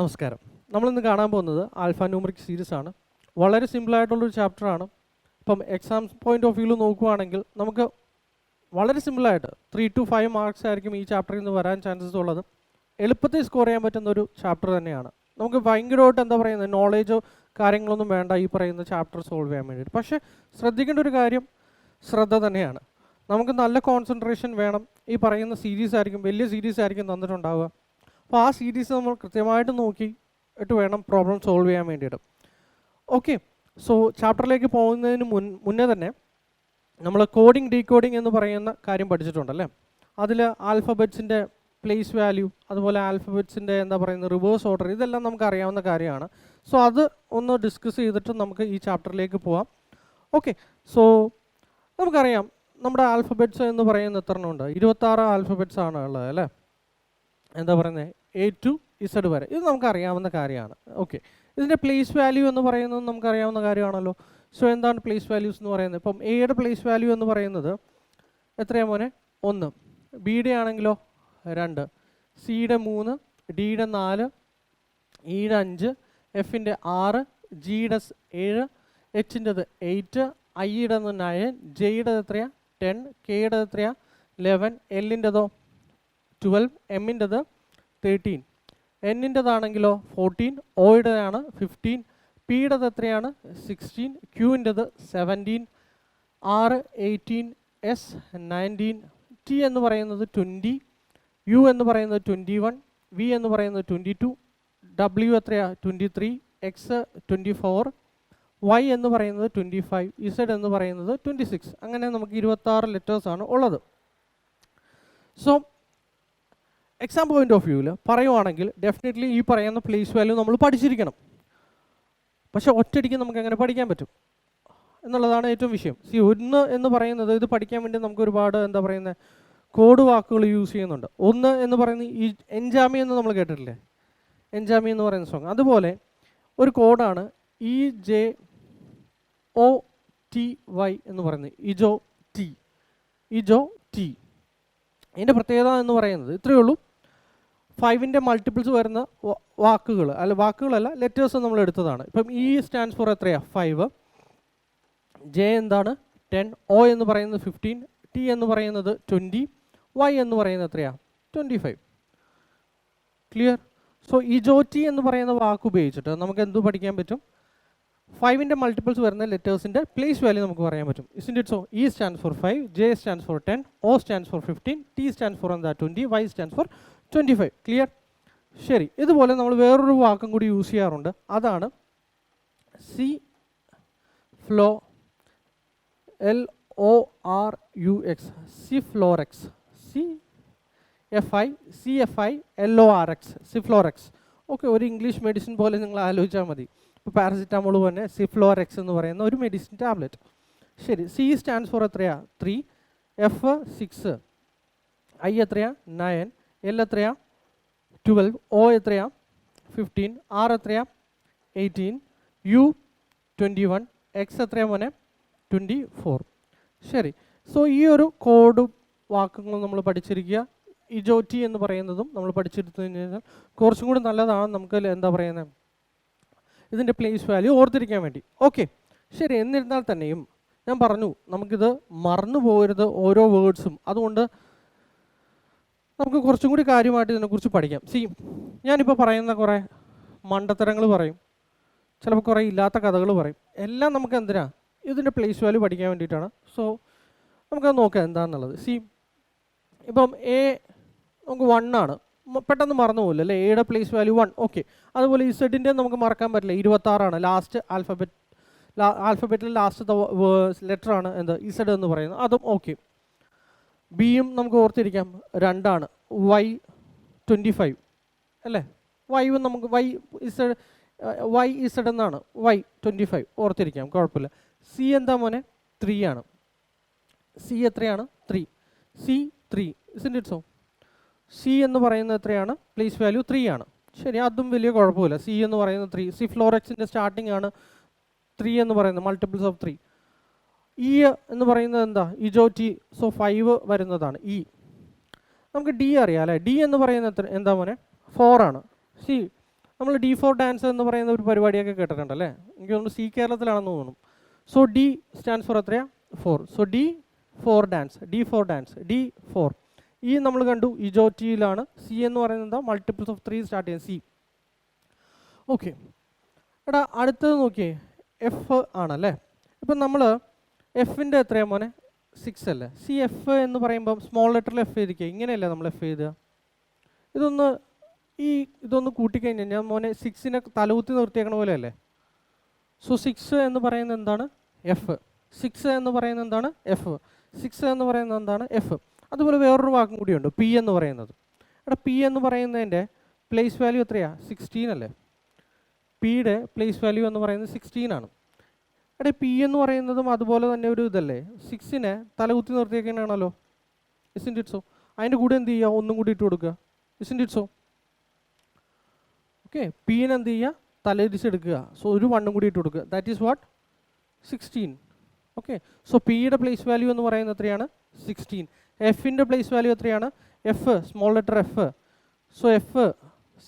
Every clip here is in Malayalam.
നമസ്കാരം. നമ്മളിന്ന് കാണാൻ പോകുന്നത് ആൽഫ ന്യൂമറിക് സീരീസ് ആണ്. വളരെ സിമ്പിളായിട്ടുള്ളൊരു ചാപ്റ്ററാണ്. ഇപ്പം എക്സാം പോയിന്റ് ഓഫ് വ്യൂവിൽ നോക്കുകയാണെങ്കിൽ നമുക്ക് വളരെ സിമ്പിളായിട്ട് 3 to 5 മാർക്സ് ആയിരിക്കും ഈ ചാപ്റ്ററിൽ നിന്ന് വരാൻ ചാൻസസ് ഉള്ളത്. എളുപ്പത്തിൽ സ്കോർ ചെയ്യാൻ പറ്റുന്ന ഒരു ചാപ്റ്റർ തന്നെയാണ്. നമുക്ക് ഭയങ്കരമായിട്ട് എന്താ പറയുന്നത് നോളേജോ കാര്യങ്ങളൊന്നും വേണ്ട ഈ പറയുന്ന ചാപ്റ്റർ സോൾവ് ചെയ്യാൻ വേണ്ടിയിട്ട്. പക്ഷേ ശ്രദ്ധിക്കേണ്ട ഒരു കാര്യം ശ്രദ്ധ തന്നെയാണ്. നമുക്ക് നല്ല കോൺസെൻട്രേഷൻ വേണം. ഈ പറയുന്ന സീരീസ് ആയിരിക്കും, വലിയ സീരീസ് ആയിരിക്കും തന്നിട്ടുണ്ടാവുക. അപ്പോൾ ആ സീരീസ് നമ്മൾ കൃത്യമായിട്ട് നോക്കിയിട്ട് വേണം പ്രോബ്ലം സോൾവ് ചെയ്യാൻ വേണ്ടിയിട്ട്. ഓക്കെ, സോ ചാപ്റ്ററിലേക്ക് പോകുന്നതിന് മുന്നേ തന്നെ നമ്മൾ കോഡിംഗ് ഡീകോഡിംഗ് എന്ന് പറയുന്ന കാര്യം പഠിച്ചിട്ടുണ്ടല്ലേ. അതിൽ ആൽഫബറ്റ്സിൻ്റെ പ്ലേസ് വാല്യൂ, അതുപോലെ ആൽഫബറ്റ്സിൻ്റെ എന്താ പറയുന്നത് റിവേഴ്സ് ഓർഡർ, ഇതെല്ലാം നമുക്ക് അറിയാവുന്ന കാര്യമാണ്. സോ അത് ഒന്ന് ഡിസ്കസ് ചെയ്തിട്ട് നമുക്ക് ഈ ചാപ്റ്ററിലേക്ക് പോവാം. ഓക്കെ, സോ നമുക്കറിയാം നമ്മുടെ ആൽഫബറ്റ്സ് എന്ന് പറയുന്ന എത്ര ഉണ്ട്? 26 ആൽഫബറ്റ്സ് ആണ് ഉള്ളത് അല്ലേ. എന്താ പറയുന്നത് A to Z വരെ, ഇത് നമുക്കറിയാവുന്ന കാര്യമാണ്. ഓക്കെ, ഇതിൻ്റെ പ്ലേസ് വാല്യൂ എന്ന് പറയുന്നത് നമുക്കറിയാവുന്ന കാര്യമാണല്ലോ. സോ എന്താണ് പ്ലേസ് വാല്യൂസ് എന്ന് പറയുന്നത്? ഇപ്പം എയുടെ പ്ലേസ് വാല്യൂ എന്ന് പറയുന്നത് എത്രയാണ് മോനെ? 1. ബിയുടെ ആണെങ്കിലോ 2, സിയുടെ 3, ഡിയുടെ 4, ഇയുടെ 5, എഫിൻ്റെ 6, ജിയുടെ 7, എച്ചിൻ്റെത് 8, ഐയുടെ 9, ജെയുടെ എത്രയാണ് 10, കെയുടെ എത്രയാണ് 11, എല്ലിൻ്റെതോ 12, എമ്മിൻ്റെത് 13, എന്നിൻ്റെതാണെങ്കിലോ 14, ഒയുടേതാണ് 15, പിയുടേത് എത്രയാണ് 16, ക്യൂവിൻ്റെത് 17, ആർ 18, എസ് 19, ടി എന്ന് പറയുന്നത് 20, യു എന്ന് പറയുന്നത് 21, വി എന്ന് പറയുന്നത് 22, ഡബ്ല്യു എത്രയാണ് 23, എക്സ് 24, വൈ എന്ന് പറയുന്നത് 25, ഇസഡ് എന്ന് പറയുന്നത് 26. അങ്ങനെ നമുക്ക് 26 ലെറ്റേഴ്സാണ് ഉള്ളത്. സോ എക്സാം പോയിന്റ് ഓഫ് വ്യൂവിൽ പറയുവാണെങ്കിൽ ഡെഫിനറ്റ്ലി ഈ പറയുന്ന പ്ലേസ് വാല്യൂ നമ്മൾ പഠിച്ചിരിക്കണം. പക്ഷേ ഒറ്റയടിക്ക് നമുക്ക് എങ്ങനെ പഠിക്കാൻ പറ്റും എന്നുള്ളതാണ് ഏറ്റവും വിഷയം. ഒന്ന് എന്ന് പറയുന്നത്, ഇത് പഠിക്കാൻ വേണ്ടി നമുക്ക് ഒരുപാട് എന്താ പറയുന്നത് കോഡ് വാക്കുകൾ യൂസ് ചെയ്യുന്നുണ്ട്. ഒന്ന് എന്ന് പറയുന്നത് ഈ എൻജാമി എന്ന് നമ്മൾ കേട്ടിട്ടില്ലേ, എൻജാമി എന്ന് പറയുന്ന സോങ്. അതുപോലെ ഒരു കോഡാണ് EJOTY എന്ന് പറയുന്നത്, ഇജോ ടി. ഇതിൻ്റെ പ്രത്യേകത എന്ന് പറയുന്നത് ഇത്രയേ ഉള്ളൂ. 5ൻ്റെ മൾട്ടിപ്പിൾസ് വരുന്ന വാക്കുകളല്ല ലെറ്റേഴ്സ് നമ്മൾ എടുത്തതാണ്. ഇപ്പം ഇ സ്റ്റാൻഡ്സ് ഫോർ എത്രയാണ് 5, ജെ എന്താണ് 10, ഒ എന്ന് പറയുന്നത് 15, ടി എന്ന് പറയുന്നത് 20, വൈ എന്ന് പറയുന്നത് എത്രയാണ് 25. ക്ലിയർ? സോ ഇജോറ്റി എന്ന് പറയുന്ന വാക്ക് ഉപയോഗിച്ചിട്ട് നമുക്ക് എന്ത് പഠിക്കാൻ പറ്റും? 5ൻ്റെ മൾട്ടിപ്പിൾസ് വരുന്ന ലെറ്റേഴ്സിൻ്റെ പ്ലേസ് വാല്യൂ നമുക്ക് പറയാൻ പറ്റും. Isn't it so? E stands for 5, J stands for 10, O stands for 15, T stands for എന്താ 20, വൈ സ്റ്റാൻഡ്സ് ഫോർ 25. ക്ലിയർ? ശരി, ഇതുപോലെ നമ്മൾ വേറൊരു വാക്കും കൂടി യൂസ് ചെയ്യാറുണ്ട്. അതാണ് സി ഫ്ലോ, LORUX, സിഫ്ലോറെക്സ്, CFI സിഫ്ലോറെക്സ്. ഓക്കെ, ഒരു ഇംഗ്ലീഷ് മെഡിസിൻ പോലെ നിങ്ങൾ ആലോചിച്ചാൽ മതി. ഇപ്പോൾ പാരസിറ്റാമോൾ തന്നെ സിഫ്ലോറെക്സ് എന്ന് പറയുന്ന ഒരു മെഡിസിൻ ടാബ്ലറ്റ്. ശരി, സി സ്റ്റാൻഡ്സ് ഫോർ എത്രയാണ് 3, എഫ് 6, ഐ എത്രയാണ് 9, എൽ എത്രയാണ് 12, ഒ എത്രയാണ് 15, ആർ എത്രയാണ് 18, യു 21, എക്സ് എത്രയാണ് മോനെ 24. ശരി, സോ ഈ ഒരു കോഡ് വാക്കുകൾ നമ്മൾ പഠിച്ചിരിക്കുക. ഇജോറ്റി എന്ന് പറയുന്നതും നമ്മൾ പഠിച്ചെടുത്തു കഴിഞ്ഞാൽ കുറച്ചും കൂടി നല്ലതാണ് നമുക്ക് എന്താ പറയുന്നത് ഇതിൻ്റെ പ്ലേസ് വാല്യൂ ഓർത്തിരിക്കാൻ വേണ്ടി. ഓക്കെ, ശരി. എന്നിരുന്നാൽ തന്നെയും ഞാൻ പറഞ്ഞു നമുക്കിത് മറന്നു പോകരുത് ഓരോ വേർഡ്സും. അതുകൊണ്ട് നമുക്ക് കുറച്ചും കൂടി കാര്യമായിട്ട് ഇതിനെക്കുറിച്ച് പഠിക്കാം. ഞാനിപ്പോൾ പറയുന്ന കുറേ മണ്ടത്തരങ്ങൾ പറയും, ചിലപ്പോൾ കുറേ ഇല്ലാത്ത കഥകൾ പറയും. എല്ലാം നമുക്ക് എന്തിനാ ഇതിൻ്റെ പ്ലേസ് വാല്യൂ പഠിക്കാൻ വേണ്ടിയിട്ടാണ്. സോ നമുക്കത് നോക്കാം എന്താണെന്നുള്ളത്. ഇപ്പം എ നമുക്ക് 1 ആണ്, പെട്ടെന്ന് മറന്നു പോകില്ല അല്ലേ. എയുടെ പ്ലേസ് വാല്യൂ 1. ഓക്കെ, അതുപോലെ ഇസഡിൻ്റെ നമുക്ക് മറക്കാൻ പറ്റില്ല, 26 ആണ് ലാസ്റ്റ് ആൽഫബറ്റിൽ ലാസ്റ്റത്തെ ലെറ്റർ ആണ് എന്ത് ഇസഡ് എന്ന് പറയുന്നത്, അതും ഓക്കെ. ബിയും നമുക്ക് ഓർത്തിരിക്കാം 2 ആണ്, വൈ 25 അല്ലേ. വൈയും നമുക്ക് വൈ ഇസഡ് എന്നാണ്, വൈ 25 ഓർത്തിരിക്കാം, കുഴപ്പമില്ല. സി എന്താ മോനെ 3 ആണ്, സി എത്രയാണ് 3, C 3. Isn't it so? C എന്ന് പറയുന്നത് എത്രയാണ് പ്ലേസ് വാല്യൂ 3 ആണ്. ശരി, അതും വലിയ കുഴപ്പമില്ല. സി എന്ന് പറയുന്നത് 3, സി ഫ്ലോറെക്സിൻ്റെ സ്റ്റാർട്ടിംഗ് ആണ് 3 എന്ന് പറയുന്നത്, മൾട്ടിപ്പിൾസ് ഓഫ് 3. ഇ എന്ന് പറയുന്നത് എന്താ ഇജോറ്റി, സോ 5 വരുന്നതാണ് ഇ. നമുക്ക് ഡി അറിയാം അല്ലേ. ഡി എന്ന് പറയുന്നത് എന്താ മോനെ 4 ആണ്. സി നമ്മൾ D4 ഡാൻസ് എന്ന് പറയുന്ന ഒരു പരിപാടിയൊക്കെ കേട്ടിട്ടുണ്ടല്ലേ? എനിക്ക് തോന്നുന്നു സി കേരളത്തിലാണെന്ന് തോന്നുന്നു. സോ ഡി സ്റ്റാൻഡ്സ് ഫോർ എത്രയാ? 4. So D4 dance, D4 dance, D4. ഈ നമ്മൾ കണ്ടു ഇജോറ്റിയിലാണ്. സി എന്ന് പറയുന്നത് എന്താ? മൾട്ടിപ്പിൾസ് ഓഫ് 3 സ്റ്റാർട്ട് ചെയ്യാം, സി. ഓക്കെ, എടാ അടുത്തത് നോക്കിയേ, എഫ് ആണല്ലേ. ഇപ്പം നമ്മൾ എഫിൻ്റെ എത്രയാണ് മോനെ? 6 അല്ലേ. സി എഫ് എന്ന് പറയുമ്പം സ്മോൾ ലെറ്ററിൽ എഫ് എഴുതിക്കുക. ഇങ്ങനെയല്ലേ നമ്മൾ എഫ് എഴുതുക? ഇതൊന്ന് കൂട്ടിക്കഴിഞ്ഞ് കഴിഞ്ഞാൽ മോനെ 6നെ തലകുത്തി നിർത്തിയേക്കണ പോലെ അല്ലേ. സോ 6 എന്ന് പറയുന്നത് എന്താണ്? എഫ്. 6 എന്ന് പറയുന്നത് എന്താണ്? എഫ്. 6 എന്ന് പറയുന്നത് എന്താണ്? എഫ്. അതുപോലെ വേറൊരു വാക്കും കൂടിയുണ്ട്, പി എന്ന് പറയുന്നത്. എടാ പി എന്ന് പറയുന്നതിൻ്റെ പ്ലേസ് വാല്യൂ എത്രയാണ്? 16 അല്ലേ. പിയുടെ പ്ലേസ് വാല്യൂ എന്ന് പറയുന്നത് 16 ആണ്. എടാ പി എന്ന് പറയുന്നതും അതുപോലെ തന്നെ ഒരു ഇതല്ലേ, 6നെ തലകുത്തി നിർത്തിയേക്കാണല്ലോ. Isn't it so? അതിൻ്റെ കൂടെ എന്ത് ചെയ്യുക? ഒന്നും കൂടി ഇട്ട് കൊടുക്കുക. Isn't it so? ഓക്കെ, പീനെ എന്ത് ചെയ്യുക? തലതിരിച്ചെടുക്കുക. സോ ഒരു 1 കൂടി ഇട്ട് കൊടുക്കുക. That is what? 16. Okay, so പിയുടെ പ്ലേസ് വാല്യൂ എന്ന് പറയുന്നത് എത്രയാണ്? 16. എഫിൻ്റെ പ്ലേസ് വാല്യൂ എത്രയാണ്? F, small letter F. So F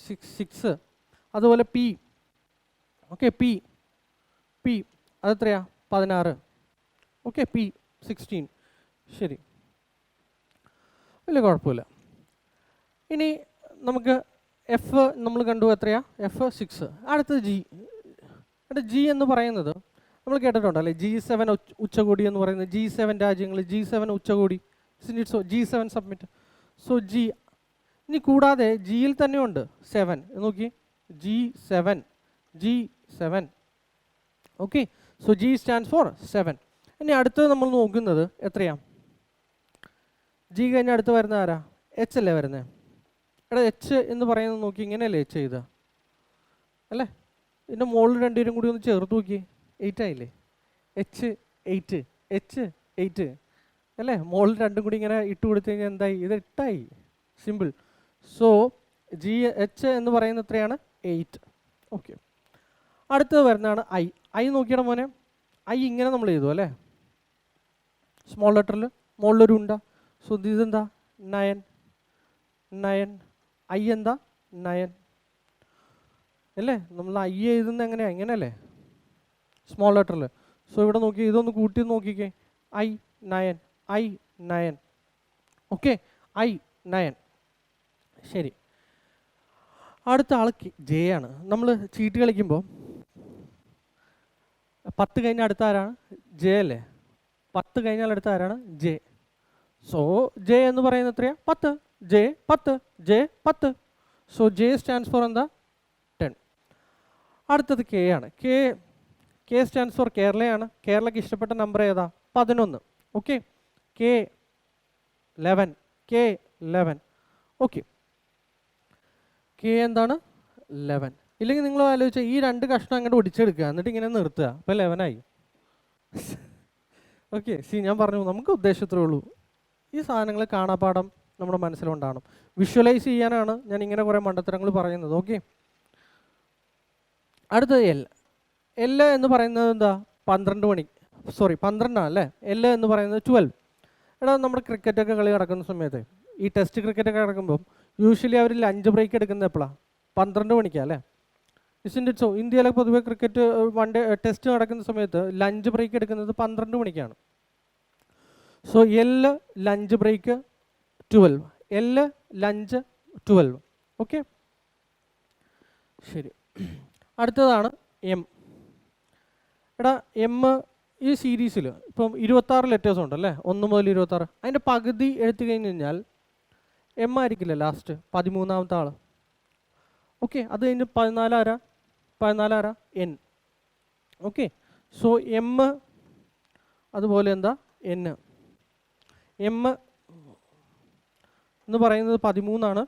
6. അതുപോലെ പി. ഓക്കെ, പി അതെത്രയാ? 16. Okay, P 16. ശരി, വലിയ കുഴപ്പമില്ല. ഇനി നമുക്ക് എഫ് നമ്മൾ കണ്ടു, എത്രയാ? എഫ് 6. അടുത്തത് ജി. ജി എന്ന് പറയുന്നത് നമ്മൾ കേട്ടിട്ടുണ്ടല്ലേ, G7 ഉച്ചകോടി എന്ന് പറയുന്നത്. G7 രാജ്യങ്ങൾ, G7 ഉച്ചകോടി. So G7 submit. So G. ഇനി കൂടാതെ ജിയിൽ തന്നെയുണ്ട് 7. നോക്കി, G7. Okay, so G stands for 7. ഇനി അടുത്തത് നമ്മൾ നോക്കുന്നത് എത്രയാണ്? ജി കഴിഞ്ഞ് അടുത്ത് വരുന്ന ആരാ? എച്ച് അല്ലേ വരുന്നത്. എടാ എച്ച് എന്ന് പറയുന്നത് നോക്കി, ഇങ്ങനെയല്ലേ എച്ച് ചെയ്ത അല്ലേ? ഇതിൻ്റെ മുകളിൽ രണ്ടുപേരും കൂടി ഒന്ന് ചേർത്ത് നോക്കി, 8 ആയില്ലേ? H 8 അല്ലേ? മുകളിൽ രണ്ടും കൂടി ഇങ്ങനെ ഇട്ട് കൊടുത്തു കഴിഞ്ഞാൽ എന്തായി? ഇത് 8 ആയി. സിമ്പിൾ. സോ എച്ച് എന്ന് പറയുന്നത് എത്രയാണ്? 8. ഓക്കെ, അടുത്തത് വരുന്നതാണ് ഐ നോക്കിയുടെ മോനെ. ഐ ഇങ്ങനെ നമ്മൾ ചെയ്തു അല്ലേ, സ്മോൾ ലെറ്ററിൽ മുകളിലൊരു ഉണ്ട. സോ ഇതെന്താ? 9. ഐ എന്താ? 9 അല്ലേ? നമ്മൾ ഐ എഴുതുന്നത് എങ്ങനെയാണ്? ഇങ്ങനെയല്ലേ, സ്മോൾ ലെറ്ററിൽ. സോ ഇവിടെ നോക്കി, ഇതൊന്ന് കൂട്ടി നോക്കിക്കേ. ഐ 9. Okay, I 9. ശരി, അടുത്ത ആൾ ജെ ആണ്. നമ്മൾ ചീട്ട് കളിക്കുമ്പോൾ 10 കഴിഞ്ഞാൽ അടുത്ത ആരാണ്? ജെ അല്ലേ. 10 കഴിഞ്ഞാൽ അടുത്ത ആരാണ്? ജെ. സോ ജെ എന്ന് പറയുന്നത് എത്രയാണ്? 10. J 10. So J stands for എന്താ? 10. അടുത്തത് കെ ആണ്. കെ സ്റ്റാൻഡ്സ് ഫോർ കേരളയാണ്. കേരളയ്ക്ക് ഇഷ്ടപ്പെട്ട നമ്പർ ഏതാ? 11. Okay, K 11. ഓക്കെ, കെ എന്താണ്? 11. ഇല്ലെങ്കിൽ നിങ്ങൾ ആലോചിച്ചാൽ ഈ 2 കഷ്ണം അങ്ങോട്ട് ഒടിച്ചെടുക്കുക, എന്നിട്ട് ഇങ്ങനെ നിർത്തുക. അപ്പോൾ 11 ആയി. ഓക്കെ, ഞാൻ പറഞ്ഞു നമുക്ക് ഉദ്ദേശത്രേ ഉള്ളൂ. ഈ സാധനങ്ങൾ കാണാപ്പാഠം നമ്മുടെ മനസ്സിലുണ്ടാകണം. വിഷ്വലൈസ് ചെയ്യാനാണ് ഞാൻ ഇങ്ങനെ കുറേ മണ്ടത്തരങ്ങൾ പറയുന്നത്. ഓക്കെ, അടുത്തത് എൽ എന്ന് പറയുന്നത് എന്താ? 12 ആണല്ലേ. എൽ എന്ന് പറയുന്നത് 12. എടാ നമ്മുടെ ക്രിക്കറ്റൊക്കെ കളി നടക്കുന്ന സമയത്ത്, ഈ ടെസ്റ്റ് ക്രിക്കറ്റൊക്കെ നടക്കുമ്പോൾ യൂഷ്വലി അവർ ലഞ്ച് ബ്രേക്ക് എടുക്കുന്നത് എപ്പോഴാണ്? 12 മണിക്കാണ് അല്ലേ. Isn't it so? ഇന്ത്യയിലൊക്കെ പൊതുവെ ക്രിക്കറ്റ് ടെസ്റ്റ് നടക്കുന്ന സമയത്ത് ലഞ്ച് ബ്രേക്ക് എടുക്കുന്നത് 12 മണിക്കാണ്. So lunch break 12. Lunch 12. Okay, ശരി. അടുത്തതാണ് എം. എടാ എം ഈ സീരീസിൽ ഇപ്പം 26 ലെറ്റേഴ്സ് ഉണ്ടല്ലേ, 1 മുതൽ 26. അതിൻ്റെ പകുതി എടുത്തു കഴിഞ്ഞ് കഴിഞ്ഞാൽ എം ആയിരിക്കില്ല ലാസ്റ്റ്, 13ാമത്തെ ആൾ. ഓക്കെ, അത് കഴിഞ്ഞ് 14 ആരാ? എൻ. ഓക്കെ, സോ എം അതുപോലെ എന്താ? എൻ. എം എന്ന് പറയുന്നത് 13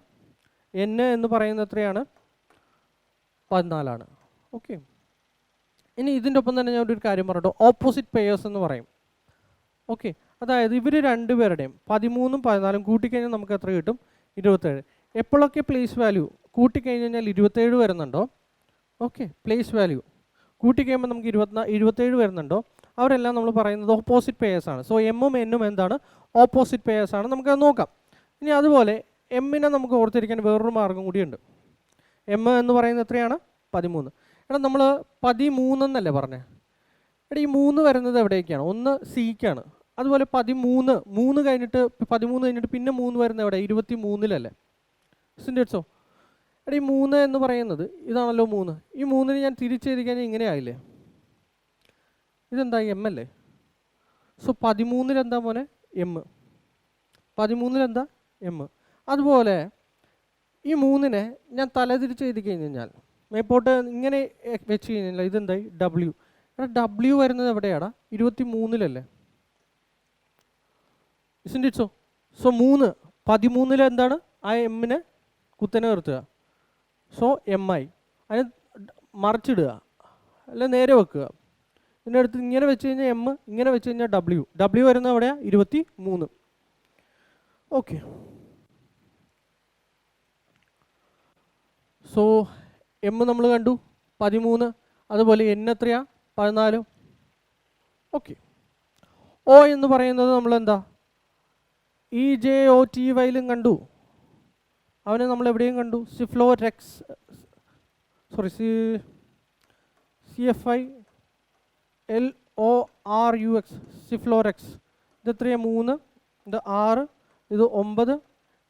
എൻ എന്ന് പറയുന്നത് എത്രയാണ്? 14. ഓക്കെ, ഇനി ഇതിൻ്റെ ഒപ്പം തന്നെ ഞാൻ ഒരു കാര്യം പറഞ്ഞിട്ടോ, ഓപ്പോസിറ്റ് പെയേഴ്സ് എന്ന് പറയും. ഓക്കെ, അതായത് ഇവർ രണ്ടുപേരുടെയും 13ഉം 14ഉം കൂട്ടിക്കഴിഞ്ഞാൽ നമുക്ക് എത്ര കിട്ടും? 27. എപ്പോഴൊക്കെ പ്ലേസ് വാല്യൂ കൂട്ടിക്കഴിഞ്ഞ് കഴിഞ്ഞാൽ 27 വരുന്നുണ്ടോ? ഓക്കെ, പ്ലേസ് വാല്യൂ കൂട്ടിക്കഴിയുമ്പോൾ നമുക്ക് 27 വരുന്നുണ്ടോ? അവരെല്ലാം നമ്മൾ പറയുന്നത് ഓപ്പോസിറ്റ് പെയേഴ്സ് ആണ്. സോ എമ്മും എന്നും എന്താണ്? ഓപ്പോസിറ്റ് പെയേഴ്സ് ആണ്. നമുക്കത് നോക്കാം. ഇനി അതുപോലെ എമ്മിനെ നമുക്ക് ഓർത്തിരിക്കാൻ വേറൊരു മാർഗം കൂടിയുണ്ട്. എം എന്ന് പറയുന്നത് എത്രയാണ്? 13. എടാ നമ്മൾ 13 എന്നല്ലേ പറഞ്ഞേ? എടാ ഈ 3 വരുന്നത് എവിടേക്കാണ്? ഒന്ന് സിക്കാണ്. അതുപോലെ 13 കഴിഞ്ഞിട്ട് 13 കഴിഞ്ഞിട്ട് പിന്നെ 3 വരുന്നത് എവിടെ? 23-ലല്ലേ? സിൻഡേറ്റ്സോ? എടാ ഈ 3 എന്ന് പറയുന്നത് ഇതാണല്ലോ 3. ഈ 3-ന് ഞാൻ തിരിച്ചെഴുതി കഴിഞ്ഞാൽ ഇങ്ങനെ ആയില്ലേ? ഇതെന്താ എം അല്ലേ? സോ 13-ൽ എന്താ മോനെ? എം. 13-ൽ എന്താ? എം. അതുപോലെ ഈ 3-നെ ഞാൻ തലതിരിച്ച് എഴുതി കഴിഞ്ഞാൽ മേപ്പോട്ട് ഇങ്ങനെ വെച്ച് കഴിഞ്ഞാൽ ഇതെന്തായി? ഡബ്ല്യു. എടാ ഡബ്ല്യു വരുന്നത് എവിടെയാടാ? 23-ലല്ലേ? ഇസ്ന്റ് ഇറ്റ് സോ? സോ 13-ൽ എന്താണ്? ആ എമ്മിനെ കുത്തനെ നിർത്തുക. സോ എം ആയി. അതിന് മറിച്ചിടുക, അല്ല നേരെ വെക്കുക. ഇതിൻ്റെ അടുത്ത് ഇങ്ങനെ വെച്ച് കഴിഞ്ഞാൽ എം, ഇങ്ങനെ വെച്ച് കഴിഞ്ഞാൽ ഡബ്ല്യു. ഡബ്ല്യു വരുന്നത് എവിടെയാണ്? 23. ഓക്കെ. സോ എം നമ്മൾ കണ്ടു 13. അതുപോലെ എൻ എത്രയാ? 14. ഓക്കെ. ഒ എന്ന് പറയുന്നത് നമ്മളെന്താ? EJOTYയിലും കണ്ടു. അവനെ നമ്മൾ എവിടെയും കണ്ടു. സിഫ്ലോറെക്സ്, സോറി, CFILORUX, സിഫ്ലോറെക്സ്. ഇതെത്രയാ? 3. ഇത് 6. ഇത് 9.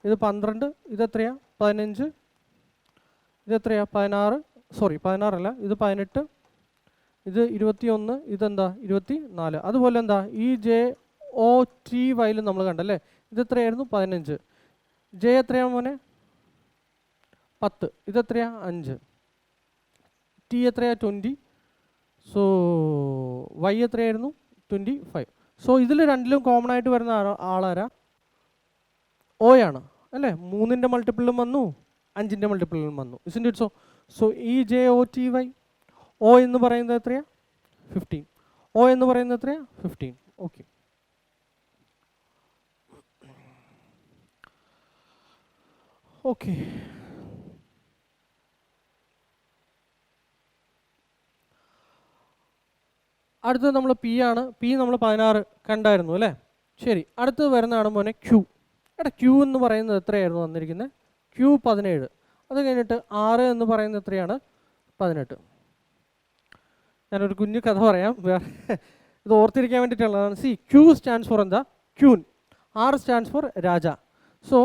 ഇത് 12. ഇതെത്രയാ? 15. ഇതെത്രയാ? 16. സോറി 16 അല്ല, ഇത് 18. ഇത് 21. ഇതെന്താ? 24. അതുപോലെ എന്താ? EJOTYയിലും നമ്മൾ കണ്ടല്ലേ? ഇതെത്രയായിരുന്നു? 15. ജെ എത്രയാണ് മോനെ? 10. ഇതെത്രയാ? 5. ടി എത്രയാ? 20. സോ വൈ എത്രയായിരുന്നു? 25. സോ ഇതിൽ രണ്ടിലും കോമൺ ആയിട്ട് വരുന്ന ആളാരാ? ഒ ആണ് അല്ലേ? 3-ൻ്റെ മൾട്ടിപ്പിളിലും വന്നു, 5-ൻ്റെ മൾട്ടിപ്പിളിലും വന്നു. Isn't it so? So EJOTY. O എന്ന് പറയുന്നത് എത്രയാ? 15. ഒ എന്ന് പറയുന്നത് എത്രയാ? 15. ഓക്കെ. ഓക്കെ. അടുത്തത് നമ്മൾ പി ആണ്. പി നമ്മൾ 16 കണ്ടായിരുന്നു അല്ലേ? ശരി. അടുത്തത് വരുന്നതാണ് മോനെ ക്യൂ. എടാ ക്യൂ എന്ന് പറയുന്നത് എത്രയായിരുന്നു വന്നിരിക്കുന്നത്? ക്യൂ 17. അത് കഴിഞ്ഞിട്ട് 6 എന്ന് പറയുന്നത് എത്രയാണ്? 18. ഞാനൊരു കുഞ്ഞു കഥ പറയാം, വേറെ ഇത് ഓർത്തിരിക്കാൻ വേണ്ടിയിട്ടുള്ളതാണ്. സി, ക്യൂ സ്റ്റാൻഡ്സ് ഫോർ എന്താ? Queen. R stands for Raja. So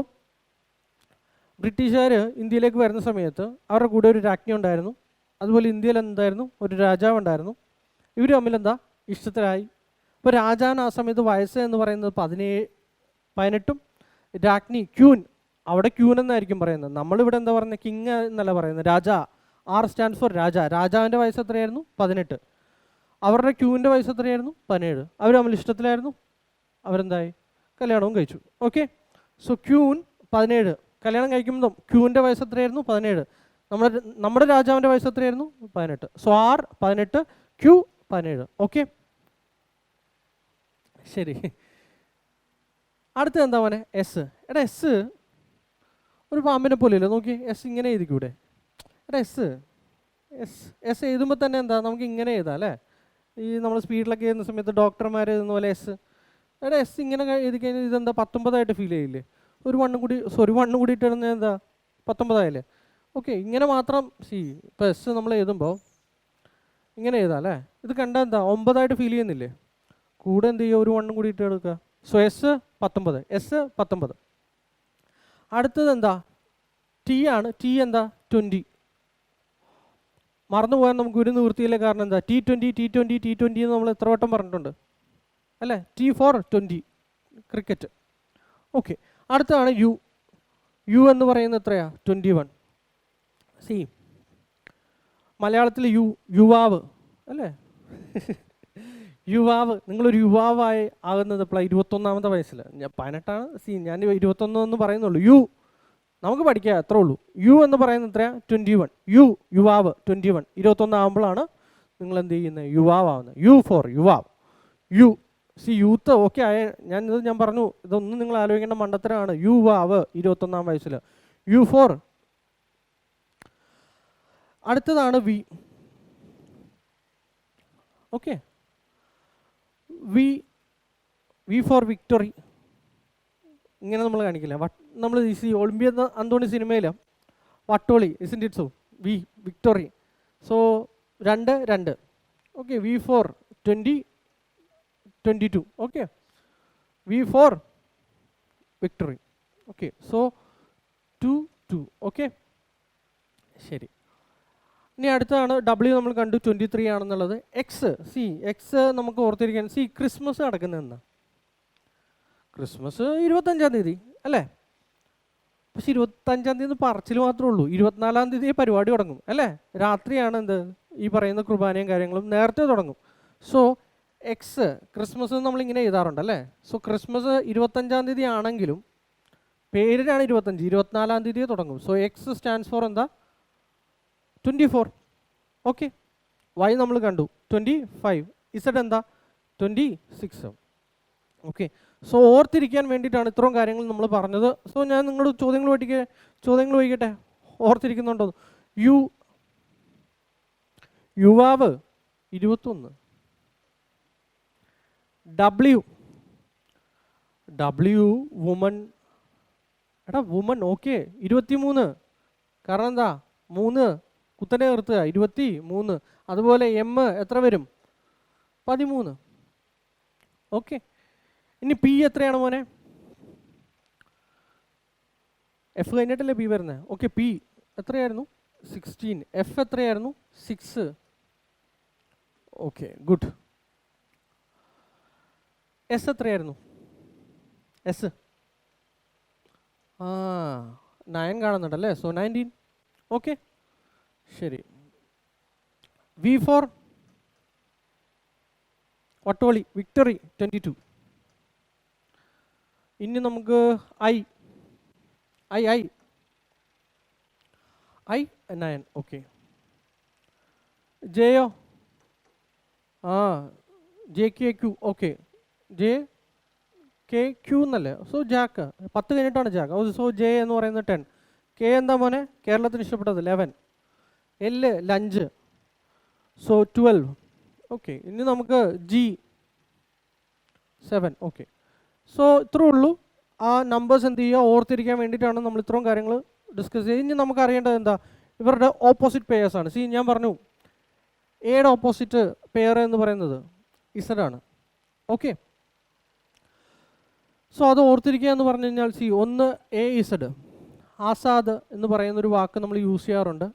ബ്രിട്ടീഷുകാർ ഇന്ത്യയിലേക്ക് വരുന്ന സമയത്ത് അവരുടെ കൂടെ ഒരു രാജ്ഞി ഉണ്ടായിരുന്നു. അതുപോലെ ഇന്ത്യയിൽ എന്തായിരുന്നു? ഒരു രാജാവ് ഉണ്ടായിരുന്നു. ഇവർ തമ്മിൽ എന്താ? ഇഷ്ടത്തിലായി. ഇപ്പോൾ രാജാവിന് ആ സമയത്ത് വയസ്സ് എന്ന് പറയുന്നത് 18. രാജ്ഞി ക്യൂൻ, അവിടെ ക്യൂൻ എന്നായിരിക്കും പറയുന്നത്. നമ്മളിവിടെ എന്താ പറയുന്നത്? കിങ് എന്നല്ല പറയുന്നത്, രാജ. ആർ സ്റ്റാൻഡ്സ് ഫോർ രാജ. രാജാവിൻ്റെ വയസ്സ് എത്രയായിരുന്നു? 18. അവരുടെ ക്യൂവിൻ്റെ വയസ്സ് എത്രയായിരുന്നു? 17. അവർ തമ്മിൽ ഇഷ്ടത്തിലായിരുന്നു. അവരെന്തായി? കല്യാണവും കഴിച്ചു. ഓക്കെ. So queen 17. കല്യാണം കഴിക്കുമ്പോൾ ക്യൂവിൻ്റെ വയസ്സ് എത്രയായിരുന്നു? 17. നമ്മുടെ രാജാവിൻ്റെ വയസ്സ് എത്രയായിരുന്നു? 18. So R 18, Q 17. ഓക്കെ, ശരി. അടുത്തത് എന്താ മോനെ? എസ്. എടാ എസ് ഒരു പാമ്പിനെ പോലെയല്ലേ? നോക്കി, എസ് ഇങ്ങനെ എഴുതിക്കൂടെ? എടാ എസ് എസ് എഴുതുമ്പോൾ തന്നെ എന്താ നമുക്ക് ഇങ്ങനെ എഴുതാം അല്ലേ? ഈ നമ്മൾ സ്പീഡിലൊക്കെ എഴുതുന്ന സമയത്ത് ഡോക്ടർമാർ എഴുതുന്ന പോലെ എസ്. എടാ എസ് ഇങ്ങനെ എഴുതി കഴിഞ്ഞാൽ ഇതെന്താ 19 ഫീൽ ചെയ്യില്ലേ? ഒരു വണ്ണ് കൂടി ഇട്ടിരുന്നത് എന്താ 19 ഓക്കെ, ഇങ്ങനെ മാത്രം. ഇപ്പോൾ എസ് നമ്മൾ എഴുതുമ്പോൾ ഇങ്ങനെ എഴുതാം അല്ലേ? ഇത് കണ്ടാൽ എന്താ 9 ഫീൽ ചെയ്യുന്നില്ലേ? കൂടെ എന്ത് ചെയ്യുക? ഒരു വണ്ണും കൂടി ഇട്ട് എടുക്കുക. So S 19, S 19. അടുത്തത് എന്താ? ടി ആണ്. ടി എന്താ? 20. മറന്നു പോകാൻ നമുക്ക് ഒരു നിവൃത്തിയില്ല. കാരണം എന്താ? T20 എന്ന് നമ്മൾ എത്ര വട്ടം പറഞ്ഞിട്ടുണ്ട് അല്ലേ? T for 20, cricket. ഓക്കെ. അടുത്തതാണ് യു. യു എന്ന് പറയുന്നത് എത്രയാ? 21. സി, മലയാളത്തിൽ യുവാവ് അല്ലേ? യുവാവ്. നിങ്ങളൊരു യുവാവായി ആകുന്നത് ഇപ്പോൾ 21ാമത്തെ വയസ്സിൽ. ഞാൻ 18ആണ്. ഞാൻ 21 എന്ന് പറയുന്നുള്ളൂ. യു നമുക്ക് പഠിക്കുക, അത്രേ ഉള്ളൂ. യു എന്ന് പറയുന്നത് എത്രയാ? 21. യുവാവ് 21. 21 ആകുമ്പോഴാണ് നിങ്ങൾ എന്ത് ചെയ്യുന്നത്? യുവാവുന്നത്. യു ഫോർ യുവാവ്. യൂത്ത് ഓക്കെ ആയ. ഞാൻ പറഞ്ഞു, ഇതൊന്നും നിങ്ങൾ ആലോചിക്കേണ്ട മണ്ടത്തരമാണ്. യുവാവ് 21ാം വയസ്സിൽ. U for. അടുത്തതാണ് V. Okay, V for victory. ഇങ്ങനെ നമ്മൾ കാണിക്കില്ല. നമ്മൾ ഒളിമ്പിയ അന്തോണി സിനിമയിൽ വട്ടോളി, isn't it so? V victory. So 2 2. Okay, V4 20 22. Okay, V4 victory. Okay, so 2 2. Okay, ശരി. ഇനി അടുത്താണ് W നമ്മൾ കണ്ടു 23 ആണെന്നുള്ളത്. എക്സ് നമുക്ക് ഓർത്തിരിക്കാൻ, ക്രിസ്മസ് നടക്കുന്നതെന്ന്, ക്രിസ്മസ് 25-ാം തീയതി അല്ലേ? പക്ഷെ 25-ാം തീയതി പറച്ചിൽ മാത്രമേ ഉള്ളൂ. 24-ാം തീയതി പരിപാടി തുടങ്ങും അല്ലേ? രാത്രിയാണ് എന്ത് ഈ പറയുന്ന കുർബാനയും കാര്യങ്ങളും നേരത്തെ തുടങ്ങും. സോ എക്സ് ക്രിസ്മസ് നമ്മളിങ്ങനെ എഴുതാറുണ്ട് അല്ലേ? സോ ക്രിസ്മസ് 25-ാം തീയതി ആണെങ്കിലും പേരിനാണ് 25, 24-ാം തീയതിയെ തുടങ്ങും. സോ എക്സ് സ്റ്റാൻഡ്സ് ഫോർ എന്താ? 24. ഓക്കെ, വൈ നമ്മൾ കണ്ടു 25, ഇസഡ് എന്താ? 26. ഓക്കെ, സോ ഓർത്തിരിക്കാൻ വേണ്ടിയിട്ടാണ് ഇത്രയും കാര്യങ്ങൾ നമ്മൾ പറഞ്ഞത്. സോ ഞാൻ നിങ്ങളോട് ചോദ്യങ്ങൾ ചോദിക്കട്ടെ, ഓർത്തിരിക്കുന്നുണ്ടോ? യുവാവ് 21, W വുമൺ, എടാ വുമൺ ഓക്കെ 23, കാരണം എന്താ 3 കുത്തനെ നിർത്തുക 23. അതുപോലെ എം എത്ര വരും? 13. ഓക്കെ, ഇനി പി എത്രയാണ് മോനെ? എഫ് കഴിഞ്ഞിട്ടല്ലേ പി വരുന്നത്? ഓക്കെ, പി എത്രയായിരുന്നു? 16. എഫ് എത്രയായിരുന്നു? 6. Okay, good. എസ് എത്രയായിരുന്നു? എസ് 9 കാണുന്നുണ്ടല്ലേ? സോ 19. ഓക്കെ, ശരി. V4 വട്ടോളി വിക്ടറി 22. ഇനി നമുക്ക് ഐ 9. ഓക്കെ, ജെയോ JKQ. ഓക്കെ, JKQ എന്നല്ലേ? സോ ജാക്ക് 10 കഴിഞ്ഞിട്ടാണ് ജാക്ക്. സോ ജെ എന്ന് പറയുന്നത് 10. കെ എന്താ മോനെ? കേരളത്തിന് ഇഷ്ടപ്പെട്ടത് 11. L lunch, so 12. ഓക്കെ, ഇനി നമുക്ക് G7. ഓക്കെ, സോ ഇത്രേ ഉള്ളൂ. ആ നമ്പേഴ്സ് എന്ത് ചെയ്യുക? ഓർത്തിരിക്കാൻ വേണ്ടിയിട്ടാണ് നമ്മൾ ഇത്രയും കാര്യങ്ങൾ ഡിസ്കസ് ചെയ്യുക. ഇനി നമുക്ക് അറിയേണ്ടത് എന്താ? ഇവരുടെ ഓപ്പോസിറ്റ് പെയേഴ്സാണ്. ഞാൻ പറഞ്ഞു എയുടെ ഓപ്പോസിറ്റ് പെയർ എന്ന് പറയുന്നത് ഇസഡ് ആണ്. ഓക്കെ, സോ അത് ഓർത്തിരിക്കുക എന്ന് പറഞ്ഞു കഴിഞ്ഞാൽ ഒന്ന് എ ഇസഡ്, ആസാദ് എന്ന് പറയുന്നൊരു വാക്ക് നമ്മൾ യൂസ് ചെയ്യാറുണ്ട്.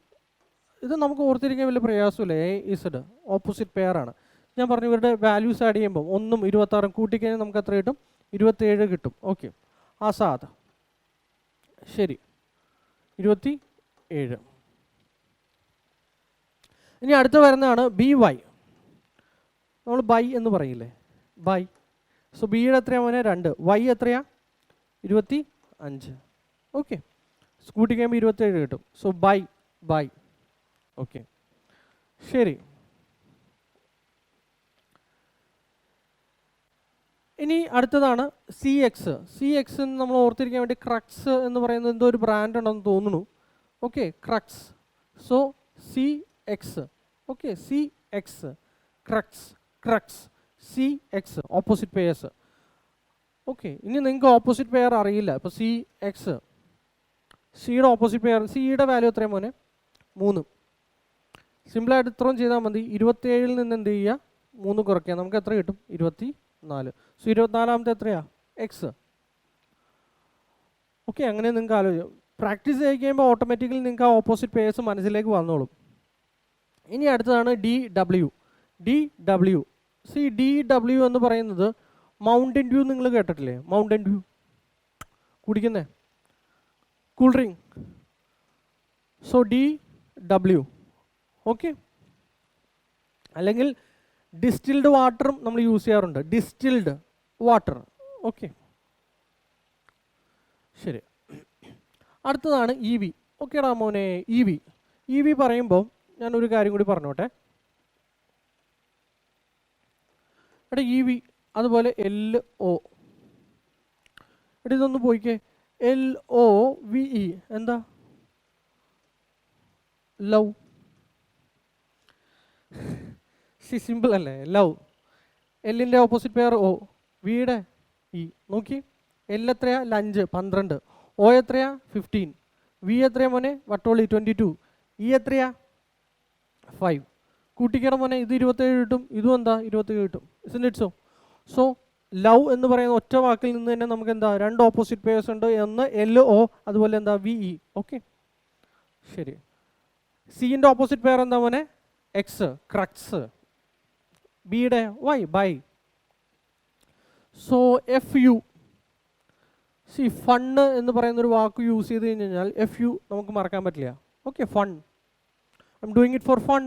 ഇത് നമുക്ക് ഓർത്തിരിക്കാൻ വലിയ പ്രയാസമില്ല. എ ഇസഡ് ഓപ്പോസിറ്റ് പെയർ ആണ്. ഞാൻ പറഞ്ഞു ഇവരുടെ വാല്യൂസ് ആഡ് ചെയ്യുമ്പോൾ 1ഉം 26ഉം കൂട്ടിക്കഴിഞ്ഞാൽ നമുക്ക് എത്ര കിട്ടും? 27 കിട്ടും. ഓക്കെ, ആസാദ്, ശരി, 27. ഇനി അടുത്ത് വരുന്നതാണ് BY. നമ്മൾ ബൈ എന്ന് പറയില്ലേ? ബൈ. സോ ബിയുടെ എത്രയാണ് മോനെ? 2. വൈ എത്രയാ? 25. ഓക്കെ, കൂട്ടി കഴിയുമ്പോൾ 27 കിട്ടും. So by. ഓക്കെ, ശരി. ഇനി അടുത്തതാണ് CX. നമ്മൾ ഓർത്തിരിക്കാൻ വേണ്ടി ക്രക്സ് എന്ന് പറയുന്നത് എന്തോ ഒരു ബ്രാൻഡ് ഉണ്ടെന്ന് തോന്നുന്നു. Okay, crux. So CX. Okay, CX, crux, CX opposite pairs. Okay, ഇനി നിങ്ങൾക്ക് ഓപ്പോസിറ്റ് പെയർ അറിയില്ല. ഇപ്പോൾ CX, സിയുടെ ഓപ്പോസിറ്റ് പെയർ, സിയുടെ വാല്യൂ എത്രയാണ് മോനെ? 3. സിമ്പിളായിട്ട് ഇത്രയും ചെയ്താൽ മതി. 27-ൽ നിന്ന് എന്ത് ചെയ്യുക? 3 കുറയ്ക്കുക. നമുക്ക് എത്ര കിട്ടും? 24. സോ 24-ാമത്തെ എത്രയാ? എക്സ്. ഓക്കെ, അങ്ങനെ നിങ്ങൾക്ക് ആലോചിക്കാം. പ്രാക്ടീസ് ചെയ്ത് കഴിയുമ്പോൾ ഓട്ടോമാറ്റിക്കലി നിങ്ങൾക്ക് ആ ഓപ്പോസിറ്റ് പേഴ്സ് മനസ്സിലേക്ക് വന്നോളും. ഇനി അടുത്തതാണ് DW. DW എന്ന് പറയുന്നത് മൗണ്ടൻ ഡ്യൂ. നിങ്ങൾ കേട്ടിട്ടില്ലേ? മൗണ്ടൻ ഡ്യൂ കുടിക്കുന്നേ, cool drink. So DW. Okay, അല്ലെങ്കിൽ ഡിസ്റ്റിൽഡ് വാട്ടറും നമ്മൾ യൂസ് ചെയ്യാറുണ്ട്. Distilled water. ഓക്കെ, ശരി. അടുത്തതാണ് EV. ഓക്കേടാ മോനെ, EV പറയുമ്പോൾ ഞാനൊരു കാര്യം കൂടി പറഞ്ഞോട്ടെ. എടാ EV അതുപോലെ LO. എടാ ഇതൊന്ന് പോയിക്കേ. LOVE എന്താ? ലവ്. സിമ്പിൾ അല്ലേ? ലവ്. എല്ലിൻ്റെ ഓപ്പോസിറ്റ് പെയർ O, വിയുടെ E. നോക്കി, L എത്രയാ? ലഞ്ച് 12. O എത്രയാ? 15. വി എത്രയാ മോനെ? വട്ടോളി 22. ഈ എത്രയാ 5. കൂട്ടിക്കണം മോനെ, ഇത് 27 കിട്ടും, ഇതും എന്താ 27 കിട്ടും. ഇസ്ന്റ് ഇറ്റ് സോ? സോ ലവ് എന്ന് പറയുന്ന ഒറ്റ വാക്കിൽ നിന്ന് തന്നെ നമുക്ക് എന്താ 2 ഓപ്പോസിറ്റ് പേയേഴ്സ് ഉണ്ട്, ഒന്ന് LO അതുപോലെ എന്താ VE. ഓക്കെ ശരി. സിൻ്റെ ഓപ്പോസിറ്റ് പെയർ എന്താ മോനെ? എക്സ്, ക്രക്സ്. ബിയുടെ വൈ, ബൈ. So FU. ഫണ്ണ് എന്ന് പറയുന്നൊരു വാക്ക് യൂസ് ചെയ്ത് കഴിഞ്ഞാൽ FU നമുക്ക് മറക്കാൻ പറ്റില്ല. Okay, fun. I am doing it for fun.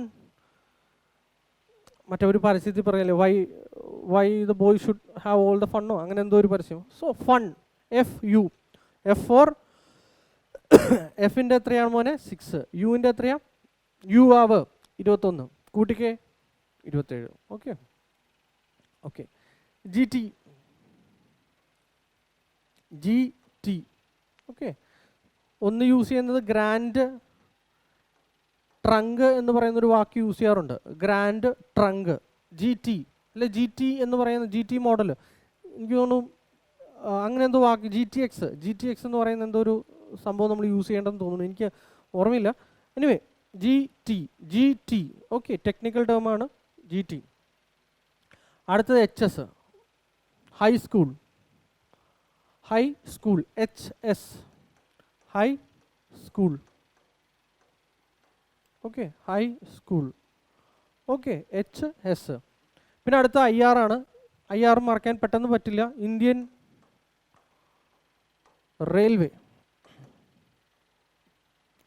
മറ്റൊരു പരസ്യത്തിൽ പറയല്ലേ, why the boy should have all the ഫണ്ണോ, അങ്ങനെ എന്തോ ഒരു പരസ്യം. So fun, FU. F for എഫിൻ്റെ എത്രയാണ് മോനെ? 6. യുവിൻ്റെ എത്രയാ? യു ആവ് 21, കൂട്ടിക്കേ 27. Okay okay. GT. ഓക്കെ, ഒന്ന് യൂസ് ചെയ്യുന്നത് ഗ്രാൻഡ് ട്രങ്ക് എന്ന് പറയുന്നൊരു വാക്ക് യൂസ് ചെയ്യാറുണ്ട്. ഗ്രാൻഡ് ട്രങ്ക്, GT അല്ലെ? GT എന്ന് പറയുന്ന GT മോഡൽ എനിക്ക് തോന്നുന്നു അങ്ങനെ എന്തോ വാക്ക്. GTX എന്ന് പറയുന്ന എന്തോ ഒരു സംഭവം നമ്മൾ യൂസ് ചെയ്യേണ്ടതെന്ന് തോന്നുന്നു, എനിക്ക് ഓർമ്മയില്ല. Anyway GT. ഓക്കെ, ടെക്നിക്കൽ ടേമാണ് GT. അടുത്തത് HS, high school. HS, high school. Okay, high school. Okay, HS. പിന്നെ അടുത്ത IR ആണ്. IR മറക്കാൻ പെട്ടെന്ന് പറ്റില്ല. Indian Railway.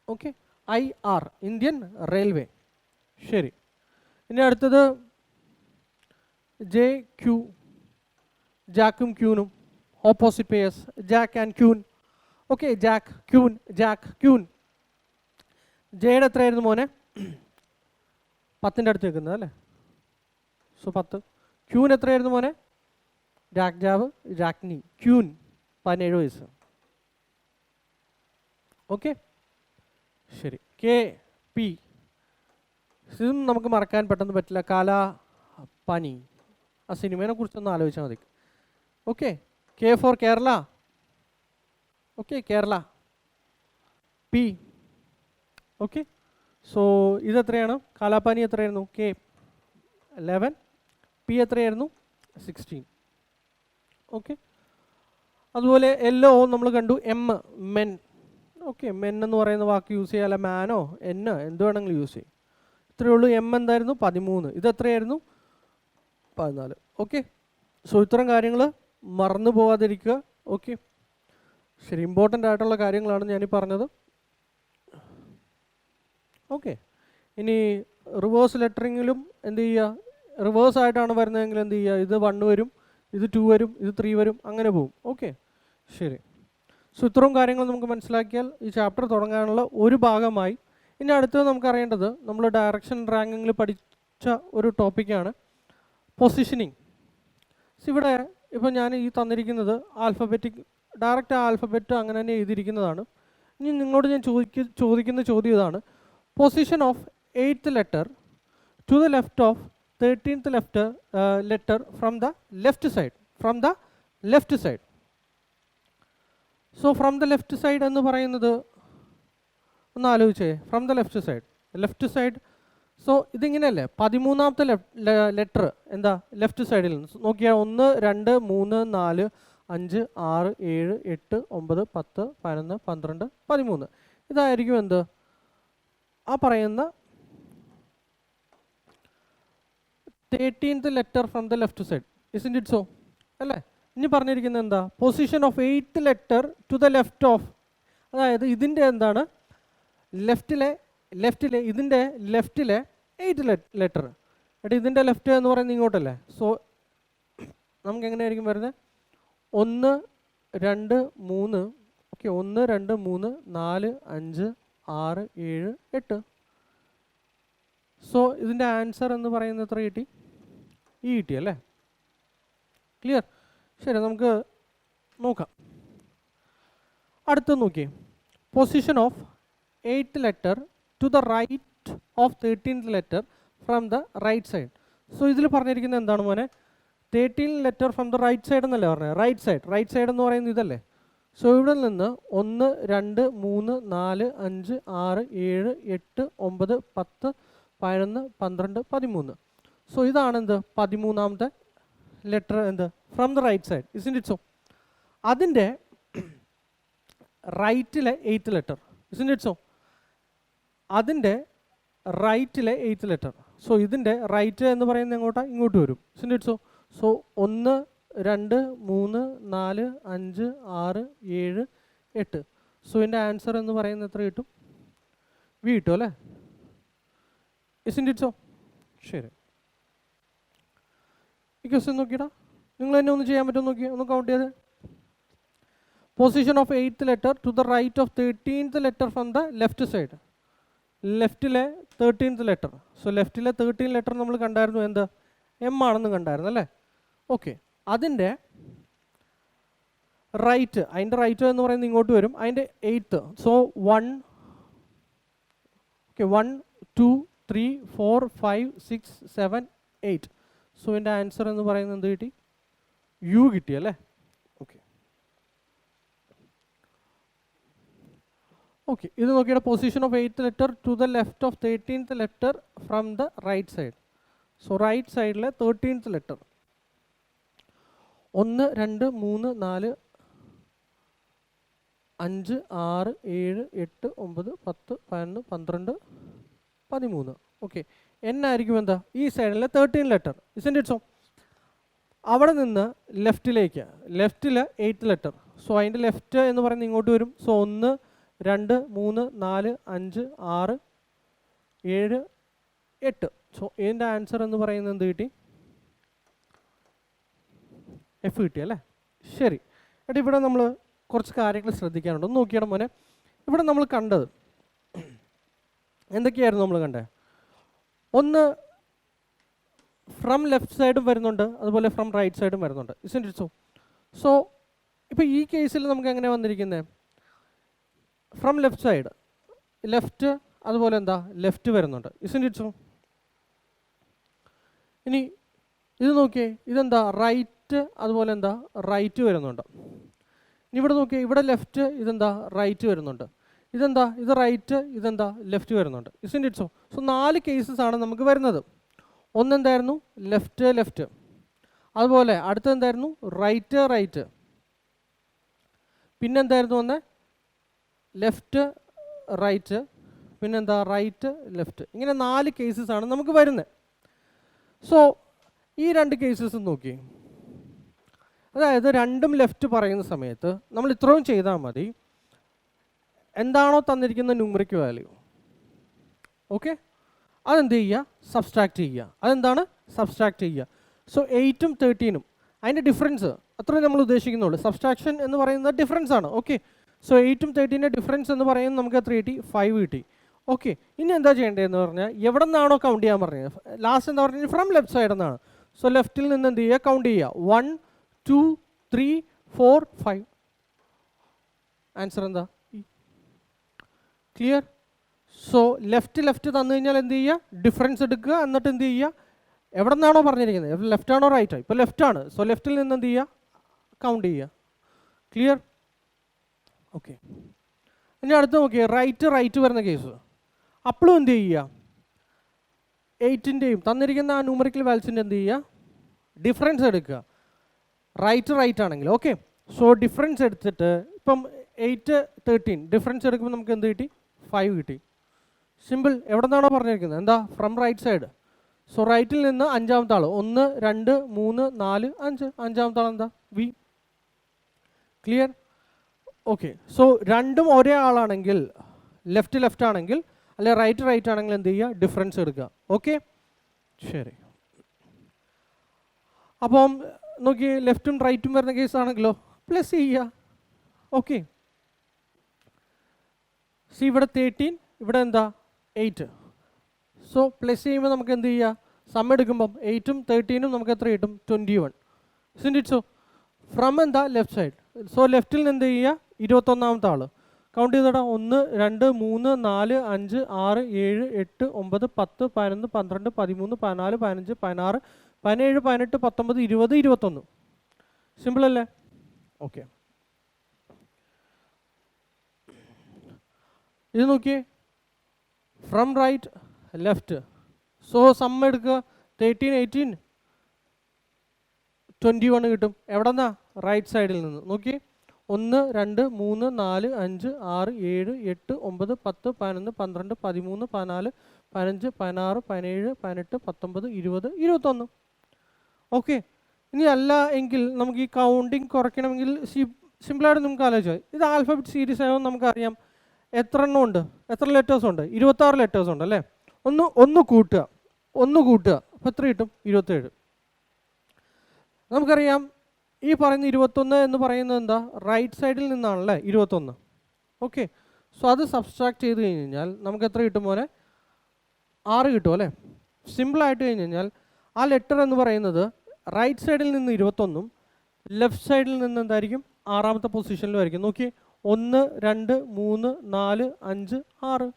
Okay, IR, Indian Railway. ശരി. ഇനി അടുത്തത് JQ, ജാക്കും ക്യൂനും opposite pairs. Jack and queen. Okay, jack queen. ജയുടെ എത്രയായിരുന്നു മോനെ? 10ൻ്റെ അടുത്ത് വെക്കുന്നത് അല്ലേ? സോ 10. ക്യൂൻ എത്രയായിരുന്നു മോനെ? ജാവ്, ജാക്നി. ക്യൂൻ 17 വയസ്സ്. ഓക്കെ ശരി. KP, ഇതും നമുക്ക് മറക്കാൻ പെട്ടെന്ന് പറ്റില്ല. കാലാപാനി, ആ സിനിമയെ കുറിച്ചൊന്ന് ആലോചിച്ചാൽ മതി. Okay, K for Kerala. Okay, Kerala. P. Okay, so ഇതെത്രയാണ്? കാലാപാനി എത്രയായിരുന്നു? K 11. P എത്രയായിരുന്നു? 16. ഓക്കെ, അതുപോലെ LO നമ്മൾ കണ്ടു. M, men. ഓക്കെ, മെൻ എന്ന് പറയുന്ന വാക്ക് യൂസ് ചെയ്യാം, അല്ല മാനോ എന്ന് എന്ത് വേണമെങ്കിലും യൂസ് ചെയ്യും. ഇത്രയേ ഉള്ളൂ. M എന്തായിരുന്നു? 13. ഇതെത്രയായിരുന്നു? 14. ഓക്കെ, സോ ഇത്തരം കാര്യങ്ങൾ മറന്നു പോകാതിരിക്കുക. ഓക്കെ ശരി, ഇമ്പോർട്ടൻ്റ് ആയിട്ടുള്ള കാര്യങ്ങളാണ് ഞാനീ പറഞ്ഞത്. ഓക്കെ, ഇനി റിവേഴ്സ് ലെറ്ററിങ്ങിലും എന്ത് ചെയ്യുക? റിവേഴ്സ് ആയിട്ടാണ് വരുന്നതെങ്കിൽ എന്ത് ചെയ്യുക? ഇത് 1 വരും, ഇത് 2 വരും, ഇത് 3 വരും, അങ്ങനെ പോവും. ഓക്കെ ശരി. സോ ഇത്രയും കാര്യങ്ങൾ നമുക്ക് മനസ്സിലാക്കിയാൽ ഈ ചാപ്റ്റർ തുടങ്ങാനുള്ള ഒരു ഭാഗമായി. ഇനി അടുത്തത് നമുക്കറിയേണ്ടത്, നമ്മൾ ഡയറക്ഷൻ റാങ്കിങ്ങിൽ പഠിച്ച ഒരു ടോപ്പിക്കാണ് പൊസിഷനിങ്. ഇവിടെ ഇപ്പോൾ ഞാൻ ഈ തന്നിരിക്കുന്നത് ആൽഫബറ്റിക്, ഡയറക്റ്റ് ആൽഫബറ്റ് അങ്ങനെ തന്നെ എഴുതിയിരിക്കുന്നതാണ്. ഇനി നിങ്ങളോട് ഞാൻ ചോദിക്കുന്ന ചോദ്യം ഇതാണ്: position of 8th letter to the left of 13th letter from the left side. So from the left side എന്ന് പറയുന്നത് ഒന്ന് ആലോചിച്ചേ. From the left side. So ഇതിങ്ങനെയല്ലേ? 13ാമത്തെ ലെറ്റർ എന്താ ലെഫ്റ്റ് സൈഡിൽ നിന്ന് നോക്കിയാൽ 1 2 3 4 5 6 7 8 9 10 11 12 13. ഇതായിരിക്കും എന്ത്? ആ പറയുന്ന 13th letter from the left side. Isn't it so? അല്ലേ? ഇനി പറഞ്ഞിരിക്കുന്നത് എന്താ? Position of 8th letter to the left of, അതായത് ഇതിൻ്റെ എന്താണ്? ലെഫ്റ്റിലെ ഇതിൻ്റെ ലെഫ്റ്റിലെ 8th ലെറ്റർ. എന്നിട്ട് ഇതിൻ്റെ ലെഫ്റ്റ് എന്ന് പറയുന്നത് ഇങ്ങോട്ടല്ലേ? സോ നമുക്ക് എങ്ങനെയായിരിക്കും വരുന്നത്? 1 2 3. ഓക്കെ, 1 2 3 4 5 6 7 8. സോ ഇതിൻ്റെ ആൻസർ എന്ന് പറയുന്നത് എത്ര കിട്ടി? ഈ കിട്ടി അല്ലേ? ക്ലിയർ? ശരി, നമുക്ക് നോക്കാം. അടുത്ത നോക്കിയേ, position of 8th letter to the right of 13th letter from the right side. So ഇതിൽ പറഞ്ഞിരിക്കുന്നത് എന്താണ് മോനെ? 13th letter from the right side എന്നല്ലേ പറഞ്ഞത്? റൈറ്റ് സൈഡ് എന്ന് പറയുന്നത് ഇതല്ലേ? സോ ഇവിടെ നിന്ന് 1 2 3 4 5 6 7 8 9 10 11 12 13. സോ ഇതാണ് എന്ത് 13ാമത്തെ ലെറ്റർ എന്ത് from the right side, isn't it so? അതിൻ്റെ റൈറ്റിലെ 8th letter, isn't it so? അതിൻ്റെ റൈറ്റിലെ 8th ലെറ്റർ. സോ ഇതിൻ്റെ റൈറ്റ് എന്ന് പറയുന്നത് എങ്ങോട്ടാണ്? ഇങ്ങോട്ട് വരും, ഇസ്ന്റ് ഇറ്റ് സോ? സോ 1 2 3 4 5 6 7 8. സോ ഇതിൻ്റെ ആൻസർ എന്ന് പറയുന്നത് എത്ര കിട്ടും? വി കിട്ടും അല്ലേ? Isn't it so? ശരി, ഈ ക്വസ്റ്റ്യൻ നോക്കിയിടാ, നിങ്ങൾ തന്നെ ഒന്ന് ചെയ്യാൻ പറ്റുമോ നോക്കിയാൽ, ഒന്ന് കൗണ്ട് ചെയ്ത്. Position of 8th letter to the right of 13th letter from the left side. ലെഫ്റ്റിലെ 13th ലെറ്റർ. സോ ലെഫ്റ്റിലെ 13 ലെറ്റർ നമ്മൾ കണ്ടായിരുന്നു എന്ത്? എം ആണെന്ന് കണ്ടായിരുന്നു അല്ലേ? ഓക്കെ, അതിൻ്റെ റൈറ്റ്, അതിൻ്റെ റൈറ്റ് എന്ന് പറയുന്നത് ഇങ്ങോട്ട് വരും, അതിൻ്റെ 8th. സോ 1 2 3 4 5 6 7 8. സോ ഇതിൻ്റെ ആൻസർ എന്ന് പറയുന്നത് എന്ത് കിട്ടി? യു കിട്ടി അല്ലേ? ഓക്കെ ഓക്കെ, ഇത് നോക്കിയുടെ position of 8th letter to the left of 13th letter from the right side. So right സൈഡിലെ 13th ലെറ്റർ 1 2 3 4 5 6 7 8 9 10 11 12 13. ഓക്കെ, എന്നായിരിക്കും എന്താ ഈ സൈഡിലെ 13 ലെറ്റർ, ഇസ്ന്റ് ഇറ്റ് സോ? അവിടെ നിന്ന് ലെഫ്റ്റിലേക്ക്, ലെഫ്റ്റിലെ 8th ലെറ്റർ. സോ അതിൻ്റെ ലെഫ്റ്റ് എന്ന് പറയുന്നത് ഇങ്ങോട്ട് വരും. സോ 1 2 3 4 5 6 7 8. സോ ഇതിൻ്റെ ആൻസർ എന്ന് പറയുന്നത് എന്ത് കിട്ടി? എഫ് കിട്ടി അല്ലേ? ശരി, എന്നിട്ട് ഇവിടെ നമ്മൾ കുറച്ച് കാര്യങ്ങൾ ശ്രദ്ധിക്കാനുണ്ട്, ഒന്ന് നോക്കിയാൽ മോനെ. ഇവിടെ നമ്മൾ കണ്ടത് എന്തൊക്കെയായിരുന്നു? നമ്മൾ കണ്ടത് ഒന്ന് ഫ്രം ലെഫ്റ്റ് സൈഡും വരുന്നുണ്ട്, അതുപോലെ ഫ്രം റൈറ്റ് സൈഡും വരുന്നുണ്ട്, ഇസ്ന്റ് ഇറ്റ് സോ? സോ ഇപ്പോൾ ഈ കേസിൽ നമുക്ക് എങ്ങനെ വന്നിരിക്കുന്നത്? ഫ്രം ലെഫ്റ്റ് സൈഡ്, ലെഫ്റ്റ്, അതുപോലെ എന്താ ലെഫ്റ്റ് വരുന്നുണ്ട്, ഇസ്ന്റ് ഇറ്റ് സോ? ഇനി ഇത് നോക്കിയേ, ഇതെന്താ റൈറ്റ്, അതുപോലെ എന്താ റൈറ്റ് വരുന്നുണ്ട്. ഇനി ഇവിടെ നോക്കിയേ, ഇവിടെ ലെഫ്റ്റ്, ഇതെന്താ റൈറ്റ് വരുന്നുണ്ട്. ഇതെന്താ? ഇത് റൈറ്റ്, ഇതെന്താ ലെഫ്റ്റ് വരുന്നുണ്ട്, isn't it so? So 4 cases ആണ് നമുക്ക് വരുന്നത്. ഒന്നെന്തായിരുന്നു? Left left. അതുപോലെ അടുത്തെന്തായിരുന്നു? Right right. പിന്നെന്തായിരുന്നു? ഒന്ന് ലെഫ്റ്റ് റൈറ്റ്, പിന്നെന്താ? Right left. ഇങ്ങനെ 4 കേസസ് ആണ് നമുക്ക് വരുന്നത്. സോ ഈ 2 കേസസും നോക്കി, അതായത് രണ്ടും ലെഫ്റ്റ് പറയുന്ന സമയത്ത് നമ്മൾ ഇത്രയും ചെയ്താൽ മതി. എന്താണോ തന്നിരിക്കുന്ന ന്യൂമറിക് വാല്യൂ, ഓക്കെ, അതെന്ത് ചെയ്യുക? സബ്സ്ട്രാക്ട് ചെയ്യുക. അതെന്താണ്? സബ്സ്ട്രാക്ട് ചെയ്യുക. സോ 8ഉം 13ഉം അതിൻ്റെ ഡിഫറൻസ് അത്രയും നമ്മൾ ഉദ്ദേശിക്കുന്നുള്ളൂ. സബ്സ്ട്രാക്ഷൻ എന്ന് പറയുന്നത് ഡിഫറൻസ് ആണ്. ഓക്കെ, സോ 8ഉം 13ൻ്റെ ഡിഫറൻസ് എന്ന് പറയുന്നത് നമുക്ക് എത്ര കിട്ടി? 5 കിട്ടി. ഓക്കെ, ഇനി എന്താ ചെയ്യേണ്ടതെന്ന് പറഞ്ഞാൽ എവിടെ നിന്നാണോ കൗണ്ട് ചെയ്യാൻ പറഞ്ഞത്, ലാസ്റ്റ് എന്താ പറഞ്ഞത്? ഫ്രം ലെഫ്റ്റ് സൈഡ് എന്നാണ്. സോ ലെഫ്റ്റിൽ നിന്ന് എന്ത് ചെയ്യുക? കൗണ്ട് ചെയ്യുക. 1 2 3 4 5. ആൻസർ എന്താ? ക്ലിയർ? സോ ലെഫ്റ്റ് തന്നു കഴിഞ്ഞാൽ എന്ത് ചെയ്യുക? ഡിഫറൻസ് എടുക്കുക, എന്നിട്ട് എന്ത് ചെയ്യുക? എവിടെ നിന്നാണോ പറഞ്ഞിരിക്കുന്നത്, ലെഫ്റ്റ് ആണോ റൈറ്റ്? ഇപ്പോൾ ലെഫ്റ്റ് ആണ്. സോ ലെഫ്റ്റിൽ നിന്ന് എന്ത് ചെയ്യുക? കൗണ്ട് ചെയ്യുക. ക്ലിയർ? ഓക്കെ, ഇനി അടുത്ത് നോക്കിയേ, റൈറ്റ് വരുന്ന കേസ്. അപ്പോഴും എന്ത് ചെയ്യുക? 8ൻ്റെയും തന്നിരിക്കുന്ന ആ ന്യൂമറിക്കൽ വാല്യൂസിൻ്റെ എന്ത് ചെയ്യുക? ഡിഫറൻസ് എടുക്കുക. റൈറ്റ് ആണെങ്കിൽ. ഓക്കെ, സോ ഡിഫറൻസ് എടുത്തിട്ട് ഇപ്പം 8 13 ഡിഫറൻസ് എടുക്കുമ്പോൾ നമുക്ക് എന്ത് കിട്ടി? 5 കിട്ടി. സിമ്പിൾ. എവിടെ നിന്നാണോ പറഞ്ഞിരിക്കുന്നത്? എന്താ? From right side. സോ റൈറ്റിൽ നിന്ന് 5ാമത്തെ ആൾ 1 2 3 4 5. 5ാമത്തെ ആൾ എന്താ? വി. ക്ലിയർ? ഓക്കെ, സോ രണ്ടും ഒരേ ആളാണെങ്കിൽ, ലെഫ്റ്റ് ആണെങ്കിൽ, അല്ലെ റൈറ്റ് ആണെങ്കിൽ എന്ത് ചെയ്യുക? ഡിഫറൻസ് എടുക്കുക. ഓക്കെ, ശരി. അപ്പം നോക്കി, ലെഫ്റ്റും റൈറ്റും വരുന്ന കേസാണെങ്കിലോ പ്ലസ് ചെയ്യുക. ഓക്കെ, സി ഇവിടെ 13, ഇവിടെ എന്താ? 8. സോ പ്ലസ് ചെയ്യുമ്പോൾ നമുക്ക് എന്ത് ചെയ്യുക? സം എടുക്കുമ്പം 8ഉം 13ഉം നമുക്ക് എത്ര കിട്ടും? 21. ഇസ്ന്റ് ഇറ്റ് സോ? ഫ്രം എന്താ? Left side. സോ ലെഫ്റ്റിൽ നിന്ന് എന്ത് ചെയ്യുക? 21ാമത്തെ ആൾ കൗണ്ട് ചെയ്തോടാ. 1 2 3 4 5 6 7 8 9 10 11 12 13 14 15 16 17 18 19 20 21. സിമ്പിൾ അല്ലേ? ഓക്കെ, ഇത് നോക്കിയേ, from right left. So sum എടുക്കുക, 13, 18, 21 കിട്ടും. എവിടെ നിന്നാ? റൈറ്റ് സൈഡിൽ നിന്ന്. നോക്കിയേ, 1, 2, 3, 4, 5, 6, 7, 8, 9, 10, 11, 12, 13, 14, 15, 16, 17, 18, 19, 20, 21. ഓക്കെ. ഇനി അല്ല എങ്കിൽ നമുക്ക് ഈ കൗണ്ടിങ് കുറയ്ക്കണമെങ്കിൽ സിമ്പിളായിട്ട് നമുക്ക് ആലോചിച്ചാൽ, ഇത് ആൽഫബറ്റ് സീരീസ് ആയതുകൊണ്ട് നമുക്കറിയാം എത്ര എണ്ണം ഉണ്ട്, എത്ര ലെറ്റേഴ്സ് ഉണ്ട്, 26 ലെറ്റേഴ്സ് ഉണ്ട് അല്ലേ. ഒന്ന് കൂട്ടുക, അപ്പോൾ എത്ര കിട്ടും? 27. നമുക്കറിയാം ഈ പറയുന്ന 21 എന്ന് പറയുന്നത് എന്താ? റൈറ്റ് സൈഡിൽ നിന്നാണല്ലേ 21. ഓക്കെ. സോ അത് സബ്സ്ട്രാക്ട് ചെയ്ത് കഴിഞ്ഞാൽ നമുക്ക് എത്ര കിട്ടും പോലെ? 6 കിട്ടും അല്ലേ. സിമ്പിളായിട്ട് കഴിഞ്ഞ് കഴിഞ്ഞാൽ ആ ലെറ്റർ എന്ന് പറയുന്നത് റൈറ്റ് സൈഡിൽ നിന്ന് 21ഉം ലെഫ്റ്റ് സൈഡിൽ നിന്ന് എന്തായിരിക്കും? 6ാമത്തെ പൊസിഷനിലും ആയിരിക്കും. നോക്കി, 1, 2, 3, 4, 5, 6.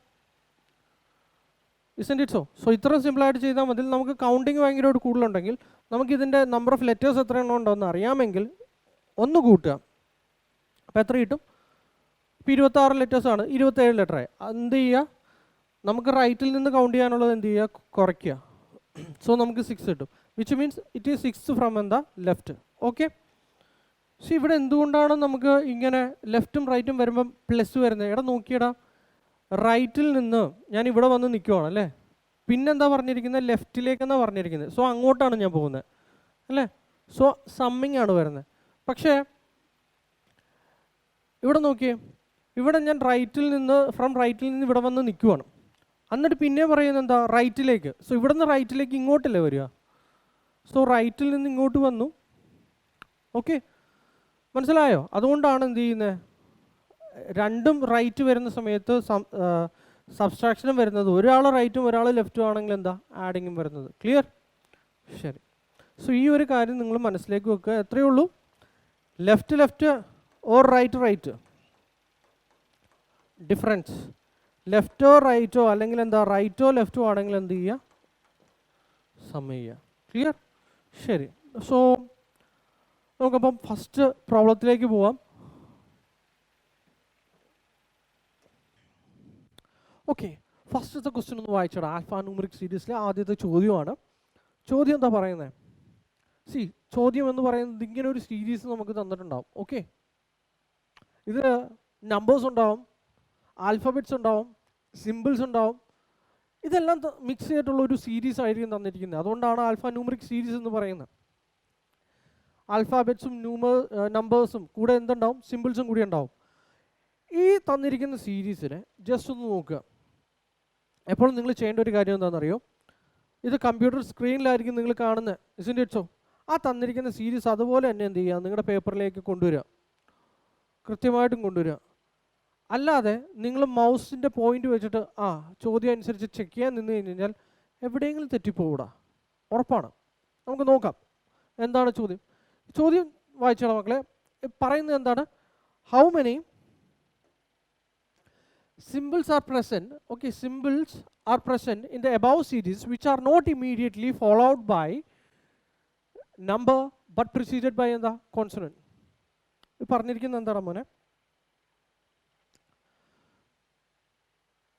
ഇസ്ന്റ് ഇറ്റ് സോ? സോ ഇത്രയും സിമ്പിളായിട്ട് ചെയ്താൽ മതി. നമുക്ക് കൗണ്ടിങ് ഭയങ്കരമായിട്ട് കൂടുതലുണ്ടെങ്കിൽ നമുക്കിതിൻ്റെ നമ്പർ ഓഫ് ലെറ്റേഴ്സ് എത്ര എണ്ണം ഉണ്ടോയെന്ന് അറിയാമെങ്കിൽ ഒന്ന് കൂട്ടുക. അപ്പോൾ എത്ര കിട്ടും? ഇപ്പോൾ 26 ലെറ്റേഴ്സാണ്, 27 ലെറ്ററായി. എന്ത് ചെയ്യുക? നമുക്ക് റൈറ്റിൽ നിന്ന് കൗണ്ട് ചെയ്യാനുള്ളത് എന്ത് ചെയ്യുക? കുറയ്ക്കുക. സോ നമുക്ക് 6 കിട്ടും, which means it is 6 from എന്താ? ലെഫ്റ്റ്. ഓക്കെ. സോ ഇവിടെ എന്തുകൊണ്ടാണ് നമുക്ക് ഇങ്ങനെ ലെഫ്റ്റും റൈറ്റും വരുമ്പം പ്ലസ് വരുന്നത്? എടാ നോക്കിയടാ, റൈറ്റിൽ നിന്ന് ഞാൻ ഇവിടെ വന്ന് നിൽക്കുവാണ് അല്ലേ. പിന്നെന്താ പറഞ്ഞിരിക്കുന്നത്? ലെഫ്റ്റിലേക്കെന്നാണ് പറഞ്ഞിരിക്കുന്നത്. സോ അങ്ങോട്ടാണ് ഞാൻ പോകുന്നത് അല്ലേ. സോ സമ്മിങ് ആണ് വരുന്നത്. പക്ഷേ ഇവിടെ നോക്കിയേ, ഇവിടെ ഞാൻ ഫ്രം റൈറ്റിൽ നിന്ന് ഇവിടെ വന്ന് നിൽക്കുവാണ്. എന്നിട്ട് പിന്നെ പറയുന്നത് എന്താ? റൈറ്റിലേക്ക്. സോ ഇവിടെ നിന്ന് റൈറ്റിലേക്ക് ഇങ്ങോട്ടല്ലേ വരിക. സോ റൈറ്റിൽ നിന്ന് ഇങ്ങോട്ട് വന്നു. ഓക്കെ, മനസ്സിലായോ? അതുകൊണ്ടാണ് എന്ത് ചെയ്യുന്നത്? രണ്ടും റൈറ്റ് വരുന്ന സമയത്ത് സബ്സ്ട്രാക്ഷനും വരുന്നത്. ഒരാൾ റൈറ്റും ഒരാൾ ലെഫ്റ്റും ആണെങ്കിൽ എന്താ? ആഡിങ്ങും വരുന്നത്. ക്ലിയർ? ശരി. സോ ഈ ഒരു കാര്യം നിങ്ങൾ മനസ്സിലേക്ക് വെക്കുക. എത്രയേ ഉള്ളൂ? Left or right difference. ലെഫ്റ്റോ റൈറ്റോ അല്ലെങ്കിൽ എന്താ റൈറ്റോ ലെഫ്റ്റോ ആണെങ്കിൽ എന്ത് ചെയ്യുക? സം ചെയ്യുക. ക്ലിയർ? ശരി. സോ നമുക്കപ്പം ഫസ്റ്റ് പ്രോബ്ലത്തിലേക്ക് പോവാം. ഓക്കെ, ഫസ്റ്റത്തെ ക്വസ്റ്റ്യൻ ഒന്ന് വായിച്ചോടാ. ആൽഫാ ന്യൂമറിക് സീരീസിലെ ആദ്യത്തെ ചോദ്യമാണ്. ചോദ്യം എന്താ പറയുന്നത്? ചോദ്യം എന്ന് പറയുന്നത് ഇങ്ങനെ ഒരു സീരീസ് നമുക്ക് തന്നിട്ടുണ്ടാവും. ഓക്കെ, ഇത് നമ്പേഴ്സ് ഉണ്ടാവും, ആൽഫബറ്റ്സ് ഉണ്ടാവും, സിമ്പിൾസ് ഉണ്ടാവും. ഇതെല്ലാം മിക്സ് ചെയ്തിട്ടുള്ള ഒരു സീരീസ് ആയിരിക്കും തന്നിരിക്കുന്നത്. അതുകൊണ്ടാണ് ആൽഫാ ന്യൂമറിക് സീരീസ് എന്ന് പറയുന്നത്. ആൽഫാബറ്റ്സും നമ്പേഴ്സും കൂടെ എന്തുണ്ടാവും? സിമ്പിൾസും കൂടി ഉണ്ടാവും. ഈ തന്നിരിക്കുന്ന സീരീസിനെ ജസ്റ്റ് ഒന്ന് നോക്കുക. എപ്പോഴും നിങ്ങൾ ചെയ്യേണ്ട ഒരു കാര്യം എന്താണെന്നറിയോ? ഇത് കമ്പ്യൂട്ടർ സ്ക്രീനിലായിരിക്കും നിങ്ങൾ കാണുന്നത്. ഇസ്ന്റ് ഇറ്റ് സോ? ആ തന്നിരിക്കുന്ന സീരീസ് അതുപോലെ തന്നെ എന്ത് ചെയ്യുക? നിങ്ങളുടെ പേപ്പറിലേക്ക് കൊണ്ടുവരിക, കൃത്യമായിട്ടും കൊണ്ടുവരിക. അല്ലാതെ നിങ്ങൾ മൗസിൻ്റെ പോയിന്റ് വെച്ചിട്ട് ചോദ്യം അനുസരിച്ച് ചെക്ക് ചെയ്യാൻ നിന്ന് കഴിഞ്ഞാൽ എവിടെയെങ്കിലും തെറ്റിപ്പോകൂടാ, ഉറപ്പാണ്. നമുക്ക് നോക്കാം എന്താണ് ചോദ്യം. ചോദ്യം വായിച്ചോളാം മക്കളെ. പറയുന്നത് എന്താണ്? How many symbols are present, okay, symbols are present in the above series which are not immediately followed by number but preceded by എന്താ? consonant. ഇത് പറഞ്ഞിരിക്കുന്നത് എന്താണ് മോനെ?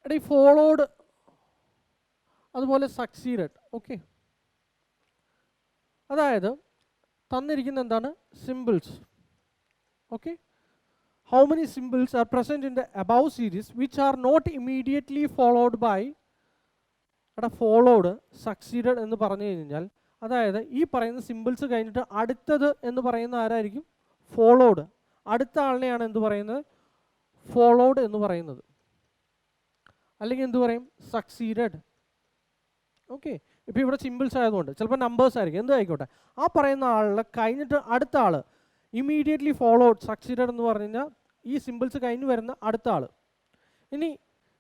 എടീ ഫോളോഡ് അതുപോലെ സക്സീഡഡ്. ഓക്കെ, അതായത് തന്നിരിക്കുന്ന എന്താണ്? Symbols. Okay, how many symbols are present in the above series which are not immediately followed by followed succeeded എന്ന് പറഞ്ഞു കഴിഞ്ഞാൽ, അതായത് ഈ പറയുന്ന സിമ്പിൾസ് കഴിഞ്ഞിട്ട് അടുത്തത് എന്ന് പറയുന്ന ആരായിരിക്കും? ഫോളോഡ്. അടുത്ത ആളിനെയാണ് എന്ത് പറയുന്നത്? ഫോളോഡ് എന്ന് പറയുന്നത്. അല്ലെങ്കിൽ എന്ത് പറയും? സക്സീഡഡ്. ഓക്കെ, ഇപ്പോൾ ഇവിടെ സിമ്പിൾസ് ആയതുകൊണ്ട് ചിലപ്പോൾ നമ്പേഴ്സ് ആയിരിക്കും, എന്ത് ആയിക്കോട്ടെ. ആ പറയുന്ന ആളിൽ കഴിഞ്ഞിട്ട് അടുത്ത ആൾ ഇമ്മീഡിയറ്റ്ലി ഫോളോഡ് സക്സീഡഡ് എന്ന് പറഞ്ഞു കഴിഞ്ഞാൽ ഈ സിമ്പിൾസ് കഴിഞ്ഞ് വരുന്ന അടുത്ത ആൾ. ഇനി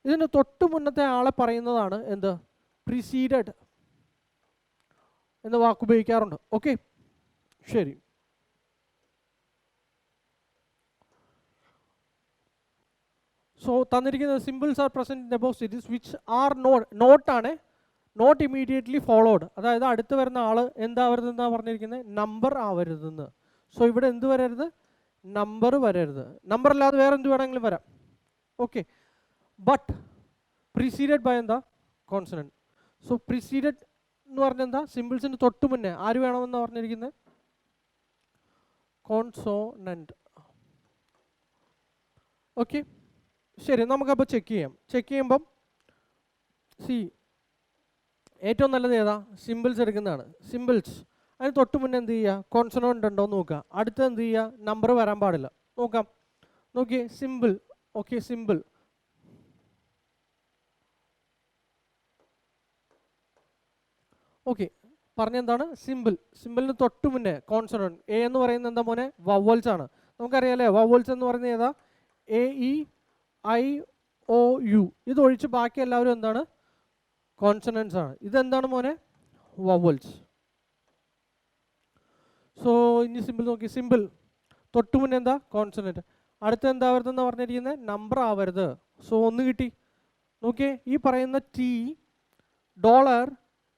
ഇതിന് തൊട്ട് മുന്നത്തെ ആളെ പറയുന്നതാണ് എന്ത്? പ്രിസീഡഡ് എന്ന വാക്ക് ഉപയോഗിക്കാറുണ്ട്. ഓക്കെ, ശരി. സോ തന്നിരിക്കുന്ന symbols are present in above series which are നോട്ടാണ് നോട്ട് ഇമ്മീഡിയറ്റ്ലി ഫോളോഡ്. അതായത് അടുത്ത് വരുന്ന ആൾ എന്താവരുതെന്നാണ് പറഞ്ഞിരിക്കുന്നത്? നമ്പർ ആവരുതെന്ന്. സോ ഇവിടെ എന്ത് വരരുത്? നമ്പർ വരരുത്. നമ്പർ അല്ലാതെ വേറെ എന്ത് വേണമെങ്കിലും വരാം. ഓക്കെ, ബട്ട് പ്രിസീഡഡ് ബൈ എന്താ കോൺസണൻറ്റ്. സോ പ്രിസീഡഡ് എന്ന് പറഞ്ഞാൽ എന്താ, സിമ്പിൾസിന് തൊട്ട് മുന്നേ ആര് വേണമെന്ന് പറഞ്ഞിരിക്കുന്നത്, കോൺസോണൻറ്റ്. ഓക്കെ ശരി, നമുക്കപ്പോൾ ചെക്ക് ചെയ്യാം. ചെക്ക് ചെയ്യുമ്പം സി ഏറ്റവും നല്ലത് ഏതാ, സിമ്പിൾസ് എടുക്കുന്നതാണ്. സിമ്പിൾസ് അതിന് തൊട്ട് മുന്നേ എന്ത് ചെയ്യുക, കോൺസണൻറ്റ് ഉണ്ടോ എന്ന് നോക്കുക. അടുത്ത് എന്ത് ചെയ്യുക, നമ്പർ വരാൻ പാടില്ല. നോക്കാം, നോക്കിയേ സിമ്പിൾ. ഓക്കെ സിമ്പിൾ ഓക്കെ പറഞ്ഞെന്താണ്, സിമ്പിൾ. സിമ്പിളിന് തൊട്ട് മുന്നേ കോൺസണൻറ്റ്. എ എന്ന് പറയുന്നത് എന്താ മോനെ, വവൽസ് ആണ്. നമുക്കറിയാലേ വവൽസ് എന്ന് പറയുന്നത് ഏതാ, A E I O U. ഇതൊഴിച്ച് ബാക്കി എല്ലാവരും എന്താണ്, കോൺസണൻസ് ആണ്. ഇതെന്താണ് മോനെ, വവൽസ്. സോ ഇനി സിമ്പിൾ നോക്കി, സിമ്പിൾ തൊട്ട് മുന്നേ എന്താ, കോൺസണൻറ്റ്. അടുത്ത എന്താവരുതെന്ന് പറഞ്ഞിരിക്കുന്നത്, നമ്പർ ആവരുത്. സോ ഒന്ന് കിട്ടി. നോക്കിയേ ഈ പറയുന്ന ടി ഡോളർ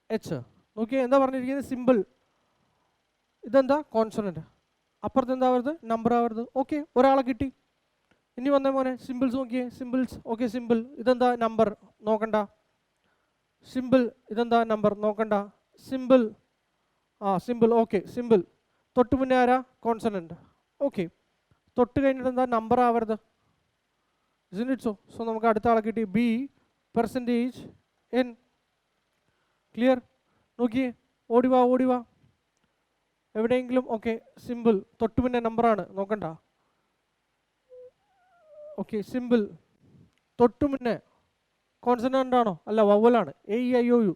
എച്ച്, നോക്കിയേ എന്താ പറഞ്ഞിരിക്കുന്നത്, സിമ്പിൾ. ഇതെന്താ, കോൺസണൻറ്റ്. അപ്പുറത്ത് എന്താവരുത്, നമ്പർ ആവരുത്. ഓക്കെ ഒരാളെ കിട്ടി. ഇനി വന്നേ മോനെ, സിമ്പിൾസ് നോക്കിയേ, സിമ്പിൾസ്. ഓക്കെ സിമ്പിൾ, ഇതെന്താ നമ്പർ, നോക്കണ്ട. സിമ്പിൾ, ഇതെന്താ നമ്പർ, നോക്കണ്ട. Simple, simple. ഓക്കെ സിമ്പിൾ തൊട്ട് മുന്നേ ആരാ, കോൺസണൻറ്റ്. ഓക്കെ തൊട്ട് കഴിഞ്ഞിട്ട് എന്താ, നമ്പർ ആവരുത്. ഇസ്ന്റ് ഇറ്റ് സോ? സോ നമുക്ക് അടുത്ത ആളെ കിട്ടി, ബി പെർസെൻറ്റേജ് എൻ. ക്ലിയർ? നോക്കിയേ, ഓടിവാ ഓടിവാ എവിടെയെങ്കിലും. ഓക്കെ സിമ്പിൾ തൊട്ട് മുന്നേ നമ്പറാണ്, നോക്കണ്ട. ഓക്കെ സിമ്പിൾ തൊട്ട് മുന്നേ കോൺസണൻ്റ് ആണോ, അല്ല വവലാണ്, A E I O U.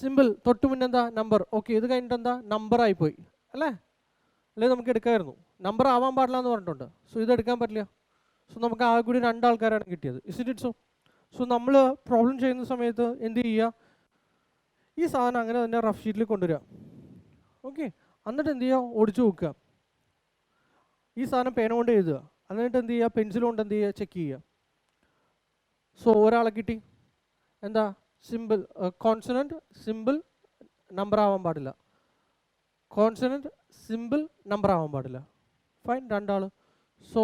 Symbol തൊട്ട് മുന്നേ എന്താ, നമ്പർ. ഓക്കെ ഇത് കഴിഞ്ഞിട്ട് എന്താ, നമ്പർ ആയിപ്പോയി അല്ലേ, അല്ലെ നമുക്ക് എടുക്കാമായിരുന്നു. നമ്പർ ആവാൻ പാടില്ല എന്ന് പറഞ്ഞിട്ടുണ്ട്. സോ ഇത് എടുക്കാൻ പറ്റില്ല. സോ നമുക്ക് ആകെ കൂടി രണ്ടാൾക്കാരാണ് കിട്ടിയത്. ഇസ്ന്റ് ഇറ്റ് സോ? സോ നമ്മൾ പ്രോബ്ലം ചെയ്യുന്ന സമയത്ത് എന്ത് ചെയ്യുക, ഈ സാധനം അങ്ങനെ തന്നെ റഫ് ഷീറ്റിൽ കൊണ്ടുവരിക. ഓക്കെ എന്നിട്ട് എന്ത് ചെയ്യുക, ഓടിച്ചു നോക്കുക. ഈ സാധനം പേന കൊണ്ട് എഴുതുക. എന്നിട്ട് എന്ത് ചെയ്യുക, പെൻസിൽ കൊണ്ട് എന്ത് ചെയ്യുക, ചെക്ക് ചെയ്യുക. സോ ഒരാളെ കിട്ടി, എന്താ, സിമ്പിൾ കോൺസണൻറ്റ്, സിമ്പിൾ നമ്പർ ആവാൻ പാടില്ല. കോൺസണൻറ്റ് സിമ്പിൾ നമ്പർ ആവാൻ പാടില്ല. ഫൈൻ, രണ്ടാൾ. സോ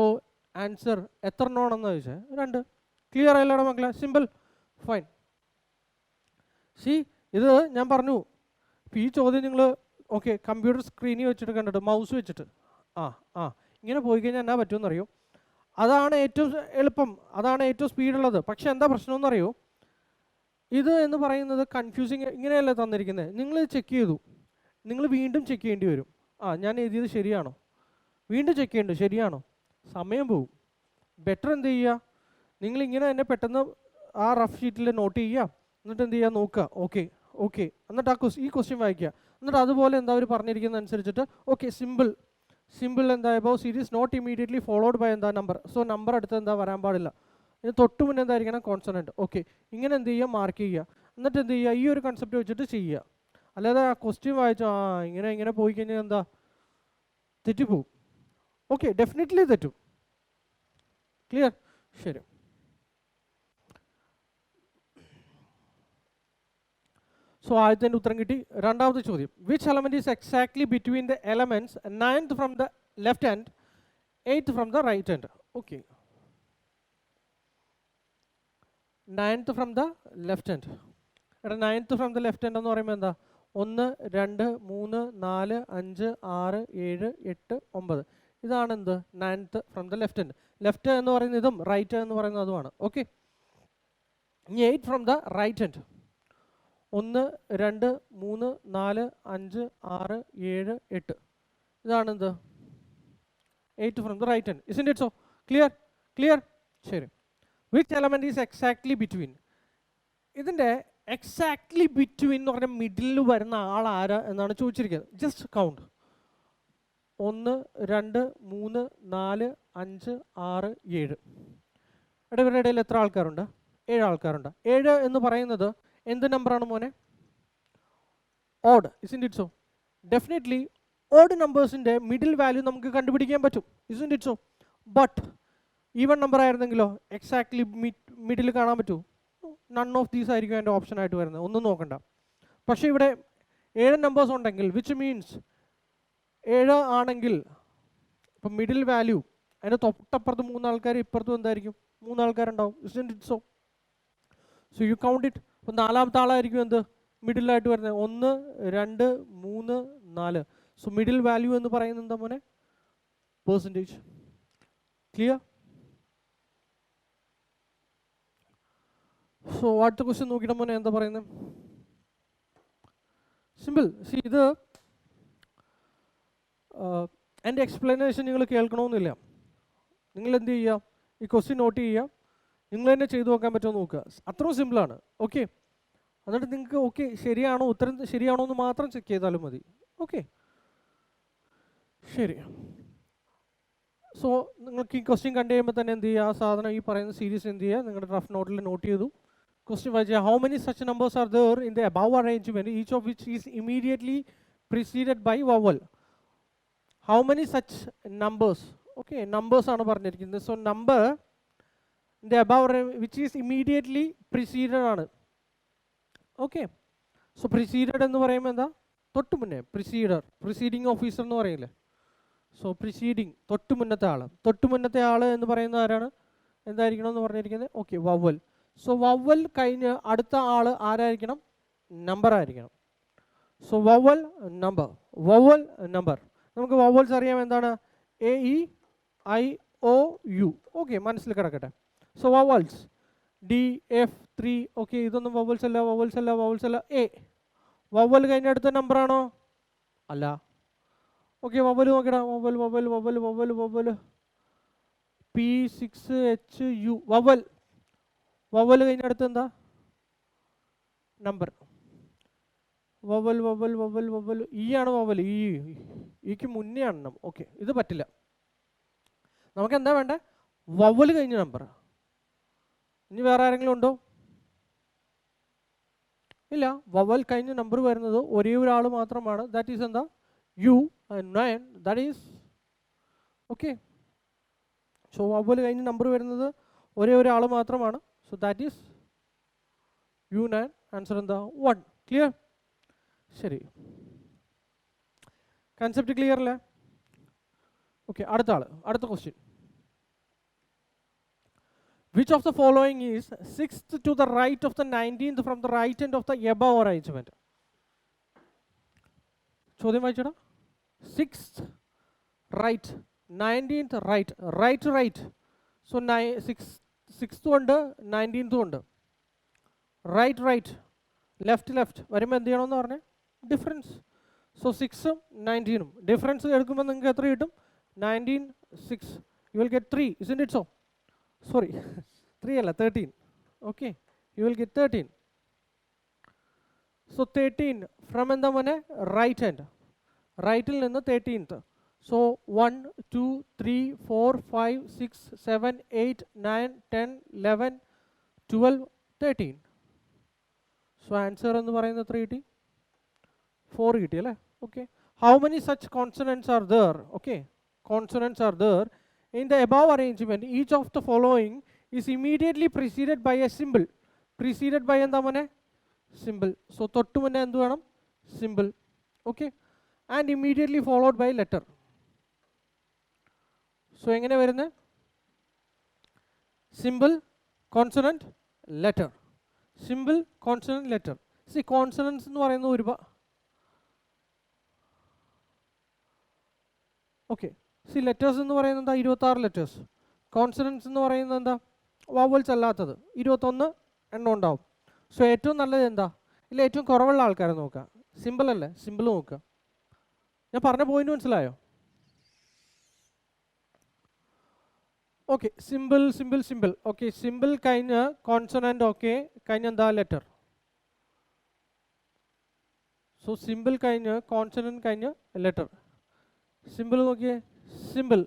ആൻസർ എത്ര എണ്ണമാണെന്ന് ചോദിച്ചാൽ 2. ക്ലിയർ ആയില്ലാണ് മക്കളെ, സിമ്പിൾ. ഫൈൻ. സി ഇത് ഞാൻ പറഞ്ഞു, ഇപ്പോൾ ഈ ചോദ്യം നിങ്ങൾ ഓക്കെ കമ്പ്യൂട്ടർ സ്ക്രീനിൽ വെച്ചിട്ട് കണ്ടിട്ട് മൗസ് വെച്ചിട്ട് ഇങ്ങനെ പോയി കഴിഞ്ഞാൽ എന്നാ പറ്റുമെന്നറിയോ, അതാണ് ഏറ്റവും എളുപ്പം, അതാണ് ഏറ്റവും സ്പീഡുള്ളത്. പക്ഷേ എന്താ പ്രശ്നമെന്നറിയോ, ഇത് എന്ന് പറയുന്നത് കൺഫ്യൂസിങ് ഇങ്ങനെയല്ല തന്നിരിക്കുന്നത്. നിങ്ങൾ ചെക്ക് ചെയ്തു, നിങ്ങൾ വീണ്ടും ചെക്ക് ചെയ്യേണ്ടി വരും. ഞാൻ എഴുതിയത് ശരിയാണോ, വീണ്ടും ചെക്ക് ചെയ്യേണ്ടത് ശരിയാണോ, സമയം പോവും. ബെറ്റർ എന്ത് ചെയ്യുക, നിങ്ങളിങ്ങനെ തന്നെ പെട്ടെന്ന് ആ റഫ് ഷീറ്റിൽ നോട്ട് ചെയ്യുക. എന്നിട്ട് എന്ത് ചെയ്യുക, നോക്കുക. ഓക്കെ ഓക്കെ എന്നിട്ട് ഈ ക്വസ്റ്റ്യൻ വായിക്കുക. എന്നിട്ട് അതുപോലെ എന്താ അവർ പറഞ്ഞിരിക്കുന്നത് അനുസരിച്ചിട്ട് ഓക്കെ സിമ്പിൾ. സിമ്പിൾ എന്താ, above series not immediately followed by എന്താ, നമ്പർ. സോ നമ്പർ അടുത്ത് എന്താ വരാൻ പാടില്ല. ഇതിന് തൊട്ട് മുന്നേ എന്തായിരിക്കണം, കോൺസണൻറ്റ്. ഓക്കെ ഇങ്ങനെ എന്ത് ചെയ്യുക, മാർക്ക് ചെയ്യുക. എന്നിട്ട് എന്ത് ചെയ്യുക, ഈ ഒരു കൺസെപ്റ്റ് വെച്ചിട്ട് ചെയ്യുക. അല്ലാതെ ആ ക്വസ്റ്റ്യൻ വായിച്ചോ ഇങ്ങനെ പോയി കഴിഞ്ഞാൽ എന്താ, തെറ്റിപ്പോവും. ഓക്കെ ഡെഫിനറ്റ്ലി തെറ്റും. ക്ലിയർ? ശരി. സോ ആദ്യത്തെ ഉത്തരം കിട്ടി. രണ്ടാമത്തെ ചോദ്യം, which element is exactly between the elements 9th from the left hand 8th from the right hand. Okay 9th from the left hand. എടാ 9th from the left hand എന്ന് പറയുമ്പോൾ എന്താ, 1 2 3 4 5 6 7 8 9. ഇതാണ് എന്ത്, 9th from the left hand. Left എന്ന് പറയുന്നത് ഇതും, റൈറ്റ് എന്ന് പറയുന്നത് അതുമാണ്. ഓക്കെ ഇനി 8 ഫ്രം ദ റൈറ്റ് ഹാൻഡ്. 1 2 3 4 5 6 7 8. ഇതാണ് എന്ത്, 8 from the right hand. Isn't it so? Clear? Clear? ശരി. Which element is exactly between. ഇതിൻ്റെ എക്സാക്ട്ലി ബിറ്റ്വീൻ എന്ന് പറഞ്ഞാൽ മിഡിലിൽ വരുന്ന ആൾ ആരാ എന്നാണ് ചോദിച്ചിരിക്കുന്നത്. Just count. 1 2 3 4 5 6 7. ഇവരുടെ ഇടയിൽ എത്ര ആൾക്കാരുണ്ട്? 7 ആൾക്കാരുണ്ട്. 7 എന്ന് പറയുന്നത് എന്ത് നമ്പറാണ് മോനെ? Odd. Isn't it so? Definitely odd നമ്പേഴ്സിൻ്റെ മിഡിൽ വാല്യൂ നമുക്ക് കണ്ടുപിടിക്കാൻ പറ്റും. Isn't it so? But even number ആയിരുന്നെങ്കിലോ എക്സാക്ട്ലി മിഡിൽ കാണാൻ പറ്റുമോ? നൺ ഓഫ് ദീസ് ആയിരിക്കും എൻ്റെ ഓപ്ഷനായിട്ട് വരുന്നത്. ഒന്നും നോക്കണ്ട. പക്ഷേ ഇവിടെ 7 നമ്പേഴ്സ് ഉണ്ടെങ്കിൽ വിച്ച് മീൻസ് 7 ആണെങ്കിൽ ഇപ്പം മിഡിൽ വാല്യൂ അതിൻ്റെ തൊട്ടപ്പുറത്ത് 3 ആൾക്കാർ, ഇപ്പുറത്തും എന്തായിരിക്കും 3 ആൾക്കാരുണ്ടാവും. Isn't it so? So you count it. അപ്പോൾ നാലാമത്തെ ആളായിരിക്കും എന്ത് മിഡിലായിട്ട് വരുന്നത് 1 2 3 4. സോ മിഡിൽ വാല്യൂ എന്ന് പറയുന്നത് എന്താ മോനെ പെർസെൻറ്റേജ്. ക്ലിയർ? സോ അടുത്ത ക്വസ്റ്റ്യൻ നോക്കിയിട്ട് മോനെ എന്താ പറയുന്നത്? സിമ്പിൾ. ഇത് എൻ്റെ എക്സ്പ്ലനേഷൻ നിങ്ങൾ കേൾക്കണമെന്നില്ല. നിങ്ങൾ എന്ത് ചെയ്യുക, ഈ ക്വസ്റ്റ്യൻ നോട്ട് ചെയ്യുക, നിങ്ങൾ തന്നെ ചെയ്തു നോക്കാൻ പറ്റുമോ നോക്കുക. അത്രയും സിമ്പിളാണ്. ഓക്കെ, എന്നിട്ട് നിങ്ങൾക്ക് ഓക്കെ ശരിയാണോ, ഉത്തരം ശരിയാണോ എന്ന് മാത്രം ചെക്ക് ചെയ്താലും മതി. ഓക്കെ, ശരി. സോ നിങ്ങൾക്ക് ഈ ക്വസ്റ്റ്യൻ കണ്ടു കഴിയുമ്പോൾ തന്നെ എന്ത് ചെയ്യുക, ആ സാധനം ഈ പറയുന്ന സീരീസ് എന്ത് ചെയ്യുക, നിങ്ങളുടെ റഫ് നോട്ടിൽ നോട്ട് ചെയ്തു. ക്വസ്റ്റ്യൻ വായിച്ചാൽ how many such numbers are there in the above arrangement each of which is immediately preceded by vowel. How many such numbers, okay numbers ആണ് പറഞ്ഞിരിക്കുന്നത്. So number in the above which is immediately preceded ആണ്. ഓക്കെ, സോ പ്രിസീഡഡ് എന്ന് പറയുമ്പോൾ എന്താ, തൊട്ട് മുന്നേ പ്രിസീഡർ, പ്രിസീഡിങ് ഓഫീസർ എന്ന് പറയില്ലേ. സോ പ്രിസീഡിങ് തൊട്ട് മുന്നത്തെ ആൾ, തൊട്ട് മുന്നത്തെ ആൾ എന്ന് പറയുന്ന ആരാണ്, എന്തായിരിക്കണം എന്ന് പറഞ്ഞിരിക്കുന്നത്, ഓക്കെ വവൽ. സോ വവൽ കഴിഞ്ഞ് അടുത്ത ആൾ ആരായിരിക്കണം, നമ്പർ ആയിരിക്കണം. So vowel number, vowel number. നമുക്ക് വവൽസ് അറിയാം എന്താണ്, AEIOU. ഓക്കെ, മനസ്സിൽ കിടക്കട്ടെ. So vowels DF3. ഓക്കെ, ഇതൊന്നും വവൽസ് അല്ല, വവൽസ് അല്ല, വവൽസ് അല്ല. എ വവൽ കഴിഞ്ഞ അടുത്ത നമ്പർ ആണോ, അല്ല. ഓക്കെ, വവൽ നോക്കിടാം, vowel vowel vowel vowel vowel P6HU. Vowel, vowel കഴിഞ്ഞ അടുത്ത് എന്താ, number. Vowel vowel vowel vowel ഈ ആണ് വവൽ, ഈക്ക് മുന്നേ ആണ്. ഓക്കെ, ഇത് പറ്റില്ല. നമുക്ക് എന്താ വേണ്ടേ, വവൽ കഴിഞ്ഞ നമ്പർ. ഇനി വേറെ ആരെങ്കിലും ഉണ്ടോ, ഇല്ല. വവൽ കഴിഞ്ഞ നമ്പർ വരുന്നത് ഒരേ ഒരാൾ മാത്രമാണ്. ദാറ്റ് ഈസ് എന്താ, U9. That is okay. So vowel കഴിഞ്ഞ നമ്പർ വരുന്നത് ഒരേ ഒരാൾ മാത്രമാണ്. So that is U9. Answer എന്താ, 1. ക്ലിയർ? ശരി, കൺസെപ്റ്റ് ക്ലിയർ അല്ലേ? ഓക്കെ, അടുത്ത ആൾ, അടുത്ത question. Which of the following is 6th to the right of the 19th from the right end of the above arrangement? ചോദ്യം വായിച്ചോടാ. 6th right, 19th right, right right. So 6th ഉണ്ട് 19th ഉണ്ട്. റൈറ്റ് റൈറ്റ്, ലെഫ്റ്റ് ലെഫ്റ്റ് വരുമ്പോൾ എന്ത് ചെയ്യണമെന്ന് പറഞ്ഞേ, ഡിഫറൻസ്. സോ 6ഉം 19ഉം ഡിഫറൻസ് എടുക്കുമ്പോൾ നിങ്ങൾക്ക് എത്ര കിട്ടും, 19 6. You will get 3. isn't it so? Sorry, 3 അല്ല 13. Okay, you will get 13. So 13 from എന്താ മോനെ, റൈറ്റ് ഹാൻഡ്, റൈറ്റിൽ നിന്ന് 13th. സോ 1 2 3 4 5 6 7 8 9 10 11 12 13. സോ ആൻസർ എന്ന് പറയുന്നത് എത്ര കിട്ടി, 4 കിട്ടി അല്ലേ? Okay, how many such consonants are there? Okay, consonants are there in the above arrangement. Each of the following is immediately preceded by a symbol. Preceded by എന്താ മോനെ, symbol. So തൊട്ട് മുന്നേ എന്ത് വേണം, symbol. Okay, and immediately followed by letter. So എങ്ങനെ വരുന്നത്, symbol consonant letter, symbol consonant letter. See consonants എന്ന് പറയുന്നത് ഒരുപാട്. ഓക്കെ, സി ലെറ്റേഴ്സ് എന്ന് പറയുന്നത് എന്താ, 26 ലെറ്റേഴ്സ്. കോൺസണൻസ് എന്ന് പറയുന്നത് എന്താ, വവൽസ് അല്ലാത്തത് 21 എണ്ണം ഉണ്ടാവും. സോ ഏറ്റവും നല്ലത് എന്താ, ഇല്ല ഏറ്റവും കുറവുള്ള ആൾക്കാരെ നോക്കുക. സിമ്പിൾ അല്ലേ, സിമ്പിൾ നോക്കുക. ഞാൻ പറഞ്ഞ പോയിന്റ് മനസ്സിലായോ? Okay, symbol simple simple. Okay, simple കഴിഞ്ഞ് കോൺസണൻറ്റ്, ഓക്കെ കഴിഞ്ഞ് എന്താ, ലെറ്റർ. സോ സിമ്പിൾ കഴിഞ്ഞ് കോൺസണൻറ്റ് കഴിഞ്ഞ് ലെറ്റർ. സിമ്പിൾ നോക്കിയേ, സിമ്പിൾ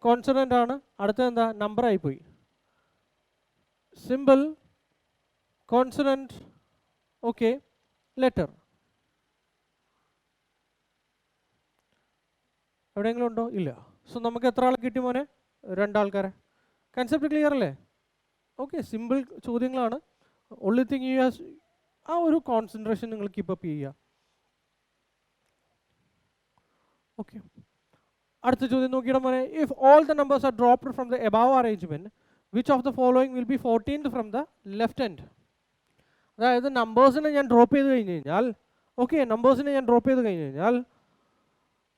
കോൺസണൻ്റ് ആണ്, അടുത്ത എന്താ, നമ്പർ ആയിപ്പോയി. Simple consonant, okay letter. എവിടെയെങ്കിലും ഉണ്ടോ, ഇല്ല. സോ നമുക്ക് എത്ര ആളെ കിട്ടി മോനെ, 2 ആൾക്കാരെ. കൺസെപ്റ്റ് ക്ലിയർ അല്ലേ? ഓക്കെ, സിമ്പിൾ ചോദ്യങ്ങളാണ്. ഓൺലി തിങ് യു ഹാസ് ആ ഒരു കോൺസെൻട്രേഷൻ നിങ്ങൾ കീപ്പപ്പ് ചെയ്യുക. ഓക്കെ, അടുത്ത ചോദ്യം നോക്കിയാൽ മോനെ, if all the numbers are dropped from the above arrangement which of the following will be 14th from the left end. അതായത് നമ്പേഴ്സിനെ ഞാൻ ഡ്രോപ്പ് ചെയ്ത് കഴിഞ്ഞ് കഴിഞ്ഞാൽ, ഓക്കെ, നമ്പേഴ്സിനെ ഞാൻ ഡ്രോപ്പ് ചെയ്ത് കഴിഞ്ഞ് കഴിഞ്ഞാൽ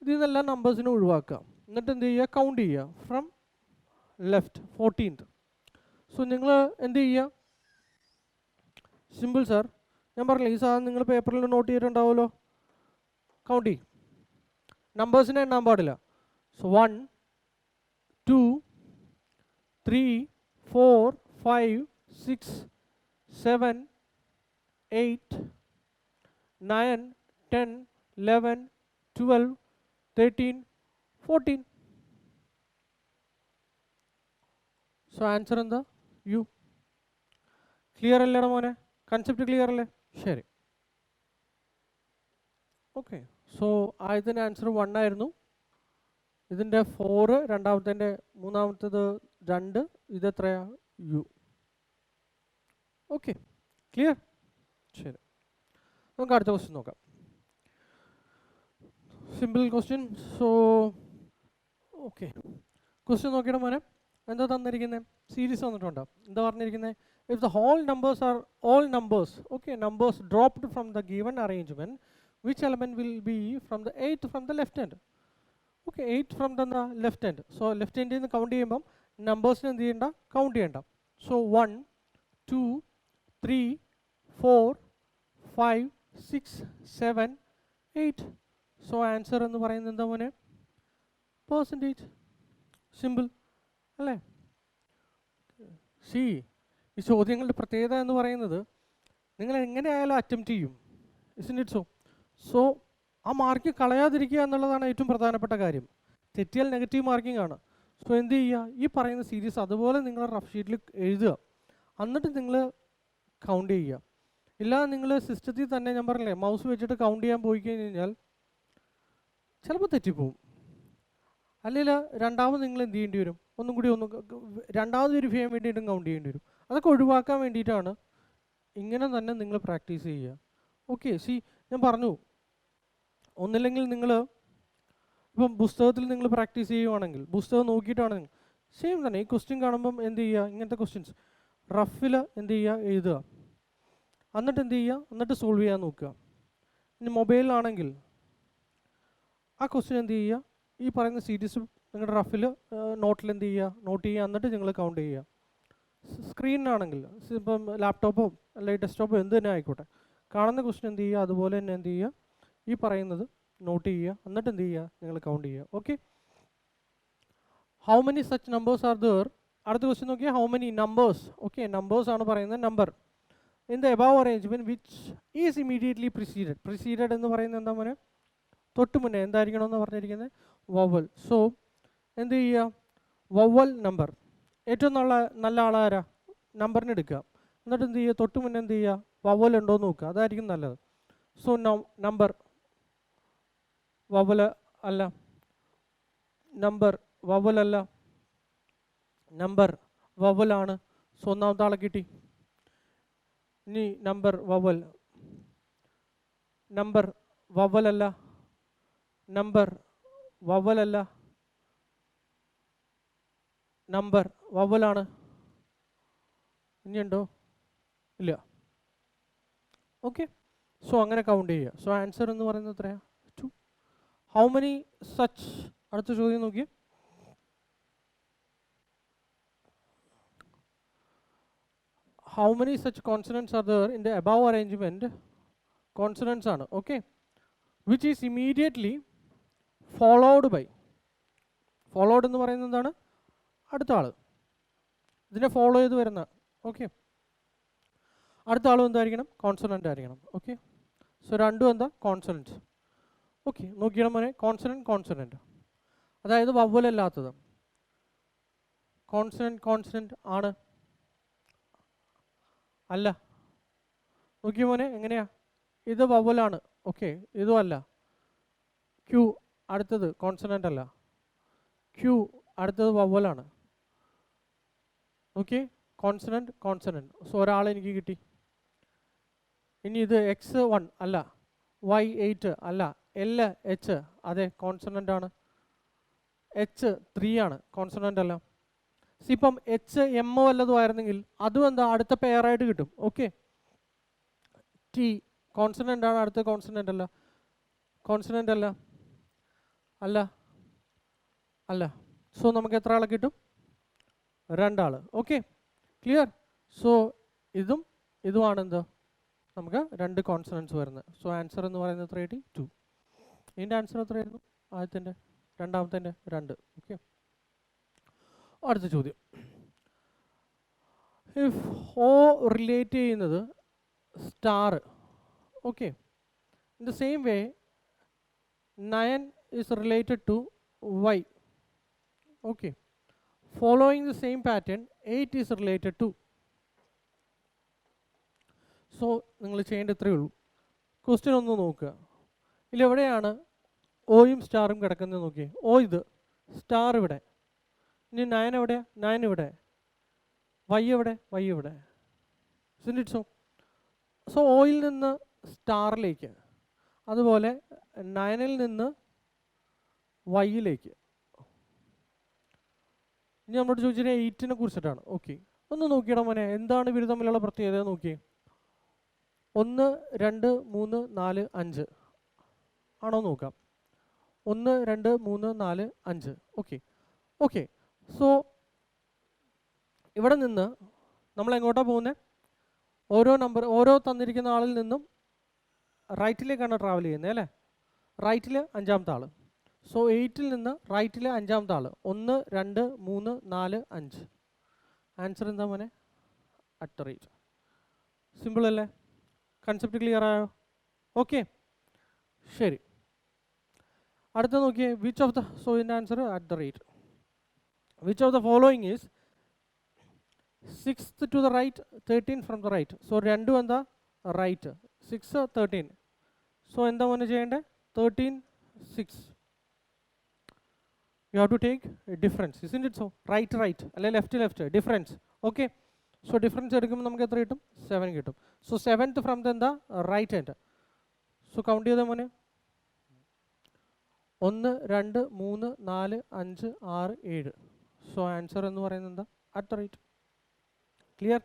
ഇതിൽ നിന്നെല്ലാം നമ്പേഴ്സിനെ ഒഴിവാക്കുക. എന്നിട്ട് എന്ത് ചെയ്യുക, കൗണ്ട് ചെയ്യുക ഫ്രം ലെഫ്റ്റ് 14th. സോ നിങ്ങൾ എന്ത് ചെയ്യുക, സിമ്പിൾ സാർ, ഞാൻ പറഞ്ഞില്ല ഈ സാധനം നിങ്ങൾ പേപ്പറിൽ നോട്ട് ചെയ്തിട്ടുണ്ടാവുമല്ലോ. കൗണ്ട് ചെയ്യും, നമ്പേഴ്സിനെ എണ്ണാൻ പാടില്ല. സോ 1 2 3 4 5 6 7 8 9 10 11 12 13 14. സോ ആൻസർ എന്താ? യു. ക്ലിയർ അല്ലേടാ മോനെ? കൺസെപ്റ്റ് ക്ലിയർ അല്ലേ? ശരി, ഓക്കെ. സോ ആദ്യത്തിൻ്റെ ആൻസർ 1 ആയിരുന്നു. ഇതിൻ്റെ 4, രണ്ടാമത്തെ മൂന്നാമത്തേത് 2, ഇതെത്രയാ? യു. Okay, clear? ശരി, നമുക്ക് അടുത്ത ക്വസ്റ്റ്യൻ നോക്കാം. Simple question. So okay, question നോക്കിയിട്ട് മോനെ എന്താ തന്നിരിക്കുന്നത്? സീരീസ് വന്നിട്ടുണ്ടോ? എന്താ പറഞ്ഞിരിക്കുന്നത്? If the whole numbers are all numbers, okay, numbers dropped from the given arrangement, which element will be from the 8th from the left hand? Okay, 8 from the left hand. So left hand in the count ചെയ്യുമ്പം നമ്പേഴ്സിനെ എന്ത് ചെയ്യണ്ട, കൗണ്ട് ചെയ്യണ്ട. സോ 1 2 3 4 5 6 7 8. സോ ആൻസർ എന്ന് പറയുന്നത് എന്താ മോനെ? പെർസെൻറ്റേജ്. സിമ്പിൾ അല്ലേ? സി, ഈ ചോദ്യങ്ങളുടെ പ്രത്യേകത എന്ന് പറയുന്നത് നിങ്ങൾ എങ്ങനെയായാലും അറ്റംപ്റ്റ് ചെയ്യും. ഇസ്ന്റ് ഇറ്റ് സോ? സോ ആ മാർക്ക് കളയാതിരിക്കുക എന്നുള്ളതാണ് ഏറ്റവും പ്രധാനപ്പെട്ട കാര്യം. തെറ്റിയാൽ നെഗറ്റീവ് മാർക്കിംഗ് ആണ്. സോ എന്ത് ചെയ്യുക, ഈ പറയുന്ന സീരീസ് അതുപോലെ നിങ്ങൾ റഫ് ഷീറ്റിൽ എഴുതുക, എന്നിട്ട് നിങ്ങൾ കൗണ്ട് ചെയ്യുക. ഇല്ലാതെ നിങ്ങൾ സിസ്റ്റത്തിൽ തന്നെ, ഞാൻ പറഞ്ഞില്ലേ, മൗസ് വെച്ചിട്ട് കൗണ്ട് ചെയ്യാൻ പോയി കഴിഞ്ഞ് കഴിഞ്ഞാൽ ചിലപ്പോൾ തെറ്റിപ്പോവും. അല്ലെങ്കിൽ രണ്ടാമത് നിങ്ങൾ എന്ത് ചെയ്യേണ്ടി വരും, ഒന്നും കൂടി രണ്ടാമത് വെരിഫൈ ചെയ്യാൻ വേണ്ടിയിട്ടും കൗണ്ട് ചെയ്യേണ്ടി വരും. അതൊക്കെ ഒഴിവാക്കാൻ വേണ്ടിയിട്ടാണ് ഇങ്ങനെ തന്നെ നിങ്ങൾ പ്രാക്ടീസ് ചെയ്യുക. ഓക്കെ, സി, ഞാൻ പറഞ്ഞു, ഒന്നില്ലെങ്കിൽ നിങ്ങൾ ഇപ്പം പുസ്തകത്തിൽ നിങ്ങൾ പ്രാക്ടീസ് ചെയ്യുവാണെങ്കിൽ, പുസ്തകം നോക്കിയിട്ടാണെങ്കിൽ സെയിം തന്നെ ഈ ക്വസ്റ്റ്യൻ കാണുമ്പം എന്ത് ചെയ്യുക, ഇങ്ങനത്തെ ക്വസ്റ്റ്യൻസ് റഫിൽ എന്ത് ചെയ്യുക, എഴുതുക, എന്നിട്ട് എന്ത് ചെയ്യുക, എന്നിട്ട് സോൾവ് ചെയ്യാൻ നോക്കുക. ഇനി മൊബൈലിലാണെങ്കിൽ ആ ക്വസ്റ്റ്യൻ എന്ത് ചെയ്യുക, ഈ പറയുന്ന സീരീസ് നിങ്ങളുടെ റഫിൽ നോട്ടിൽ എന്ത് ചെയ്യുക, നോട്ട് ചെയ്യുക, എന്നിട്ട് നിങ്ങൾ കൗണ്ട് ചെയ്യുക. സ്ക്രീനിലാണെങ്കിൽ ഇപ്പം ലാപ്ടോപ്പോ അല്ലെങ്കിൽ ഡെസ്ക്ടോപ്പോ എന്ത് തന്നെ ആയിക്കോട്ടെ, കാണുന്ന ക്വസ്റ്റ്യൻ എന്ത് ചെയ്യുക, അതുപോലെ തന്നെ എന്ത് ചെയ്യുക, ഈ പറയുന്നത് നോട്ട് ചെയ്യുക, എന്നിട്ട് എന്ത് ചെയ്യുക, നിങ്ങൾ കൗണ്ട് ചെയ്യുക. Okay, how many such numbers are there? അടുത്ത ക്വസ്റ്റ്യൻ നോക്കിയാൽ how many numbers. Okay, numbers ആണ് പറയുന്നത്. Number in the above arrangement which is immediately preceded. Preceded എന്ന് പറയുന്നത് എന്താ മോനെ? തൊട്ട് മുന്നേ എന്തായിരിക്കണമെന്ന് പറഞ്ഞിരിക്കുന്നത്? വവൽ. സോ എന്ത് ചെയ്യുക, വവൽ നമ്പർ. ഏറ്റവും നല്ല ആളാരാ? നമ്പറിന് എടുക്കുക, എന്നിട്ട് എന്ത് ചെയ്യുക, തൊട്ട് മുന്നേ എന്ത് ചെയ്യുക, വവൽ ഉണ്ടോ എന്ന് നോക്കുക, അതായിരിക്കും നല്ലത്. സോ നമ്പർ വവൽ അല്ല, നമ്പർ വവലല്ല, നമ്പർ വവലാണ്. സോ ഒന്നാമത്തെ ആളെ കിട്ടി. ഇനി നമ്പർ വവൽ, നമ്പർ വവലല്ല, നമ്പർ വവലല്ല, നമ്പർ വവലാണ്. ഇനിയുണ്ടോ? ഇല്ല. ഓക്കെ, സോ അങ്ങനെ കൗണ്ട് ചെയ്യുക. സോ ആൻസർ എന്ന് പറയുന്നത് എത്രയാണ്? 2. How many such? അടുത്ത ചോദ്യം നോക്കി. How many such consonants are there in the above arrangement? Consonants ആണ്. Okay, which is immediately followed by. Followed എന്ന് പറയുന്നത് എന്താണ്? അടുത്ത ആൾ, ഇതിനെ ഫോളോ ചെയ്ത് വരുന്ന. ഓക്കെ, അടുത്ത ആളും എന്തായിരിക്കണം? കോൺസണൻ്റ് ആയിരിക്കണം. ഓക്കെ, സോ രണ്ടും എന്താ? കോൺസണൻസ്. ഓക്കെ, നോക്കിയാൽ മോനെ, കോൺസണൻറ്റ് അതായത് വവ്വലല്ലാത്തത്. കോൺസണൻറ്റ് ആണ് അല്ല. നോക്കിയ മോനെ, എങ്ങനെയാ? ഇത് വവ്വലാണ്. ഓക്കെ, ഇതും അല്ല. ക്യൂ അടുത്തത് കോൺസണൻ്റ് അല്ല, ക്യൂ അടുത്തത് വവ്വലാണ്. Okay, consonant. സോ ഒരാളെ എനിക്ക് കിട്ടി. ഇനി ഇത് X1 അല്ല, Y8 അല്ല, LH അതെ കോൺസണൻ്റ് ആണ്, H3 ആണ്, കോൺസണൻ്റ് അല്ല. ഇപ്പം എച്ച് എമ്മോ വല്ലതും ആയിരുന്നെങ്കിൽ അതും എന്താ അടുത്ത പെയറായിട്ട് കിട്ടും. ഓക്കെ, ടി കോൺസണൻ്റ് ആണ്, അടുത്ത കോൺസണൻ്റ് അല്ല, കോൺസണൻ്റ് അല്ല അല്ല അല്ല. സോ നമുക്ക് എത്ര ആളെ കിട്ടും? 2 ആൾ. Okay, clear. സോ ഇതും ഇതുമാണ് എന്ത്, നമുക്ക് 2 കോൺസണൻസ് വരുന്നത്. സോ ആൻസർ എന്ന് പറയുന്നത് എത്ര കിട്ടി? 2. ഇതിൻ്റെ ആൻസർ എത്രയായിരുന്നു? ആദ്യത്തിൻ്റെ രണ്ടാമത്തിൻ്റെ 2. ഓക്കെ, അടുത്ത ചോദ്യം. ഇഫ് ഓ റിലേറ്റ് ചെയ്യുന്നത് star, okay, in the same way 9 is related to y. Okay, following the same pattern 8 is related to. So നിങ്ങൾ ചെയ്യേണ്ട ഇത്രയേ ഉള്ളൂ. ക്വസ്റ്റ്യൻ ഒന്ന് നോക്കുക. ഇതിലെവിടെയാണ് ഓയും സ്റ്റാറും കിടക്കുന്നത് നോക്കിയേ. ഓ ഇത്, സ്റ്റാർ ഇവിടെ, ഇനി 9 എവിടെയാ? 9 ഇവിടെ. വൈ എവിടെ? വൈ ഇവിടെ. സോ സോ ഓയിൽ നിന്ന് സ്റ്റാറിലേക്ക്, അതുപോലെ 9ൽ നിന്ന് വൈയിലേക്ക്. ഇനി നമ്മളോട് ചോദിച്ചാൽ 8നെ കുറിച്ചിട്ടാണ്. ഓക്കെ, ഒന്ന് നോക്കിയിടാം മോനെ, എന്താണ് ഇവർ തമ്മിലുള്ള പ്രത്യേകത നോക്കിയേ. 1 2 3 4 5 ആണോ നോക്കാം. 1 2 3 4 5. Okay okay. സോ ഇവിടെ നിന്ന് നമ്മൾ എങ്ങോട്ടാണ് പോകുന്നത്? ഓരോ തന്നിരിക്കുന്ന ആളിൽ നിന്നും റൈറ്റിലേക്കാണ് ട്രാവൽ ചെയ്യുന്നത് അല്ലേ? റൈറ്റിൽ 5ാമത്തെ ആൾ. സോ 8ൽ നിന്ന് റൈറ്റിൽ 5ാമത്തെ ആൾ. 1 2 3 4 5. ആൻസർ എന്താ മോനെ? At rate. സിമ്പിൾ അല്ലേ? കൺസെപ്റ്റ് ക്ലിയർ ആയോ? ഓക്കെ, ശരി. അടുത്ത നോക്കിയേ, വിച്ച് ഓഫ് ദ, സോ ഇതിൻ്റെ answer at the rate. Which of the following is 6th to the right, 13 from the right. So രണ്ടും എന്താ? റൈറ്റ്. 6 13. സോ എന്താ മോനെ ചെയ്യേണ്ടത്? 13 6. You have to take a difference, isn't it? So right അല്ലെ left difference. Okay, so difference എടുക്കുമ്പോൾ നമുക്ക് എത്ര കിട്ടും? 7 കിട്ടും. സോ 7th ഫ്രം ദ എന്താ? Right hand. സോ കൗണ്ട് ചെയ്ത മോനെ. 1 2 3 4 5 6 7. സോ ആൻസർ എന്ന് പറയുന്നത് എന്താ? At the rate. Clear?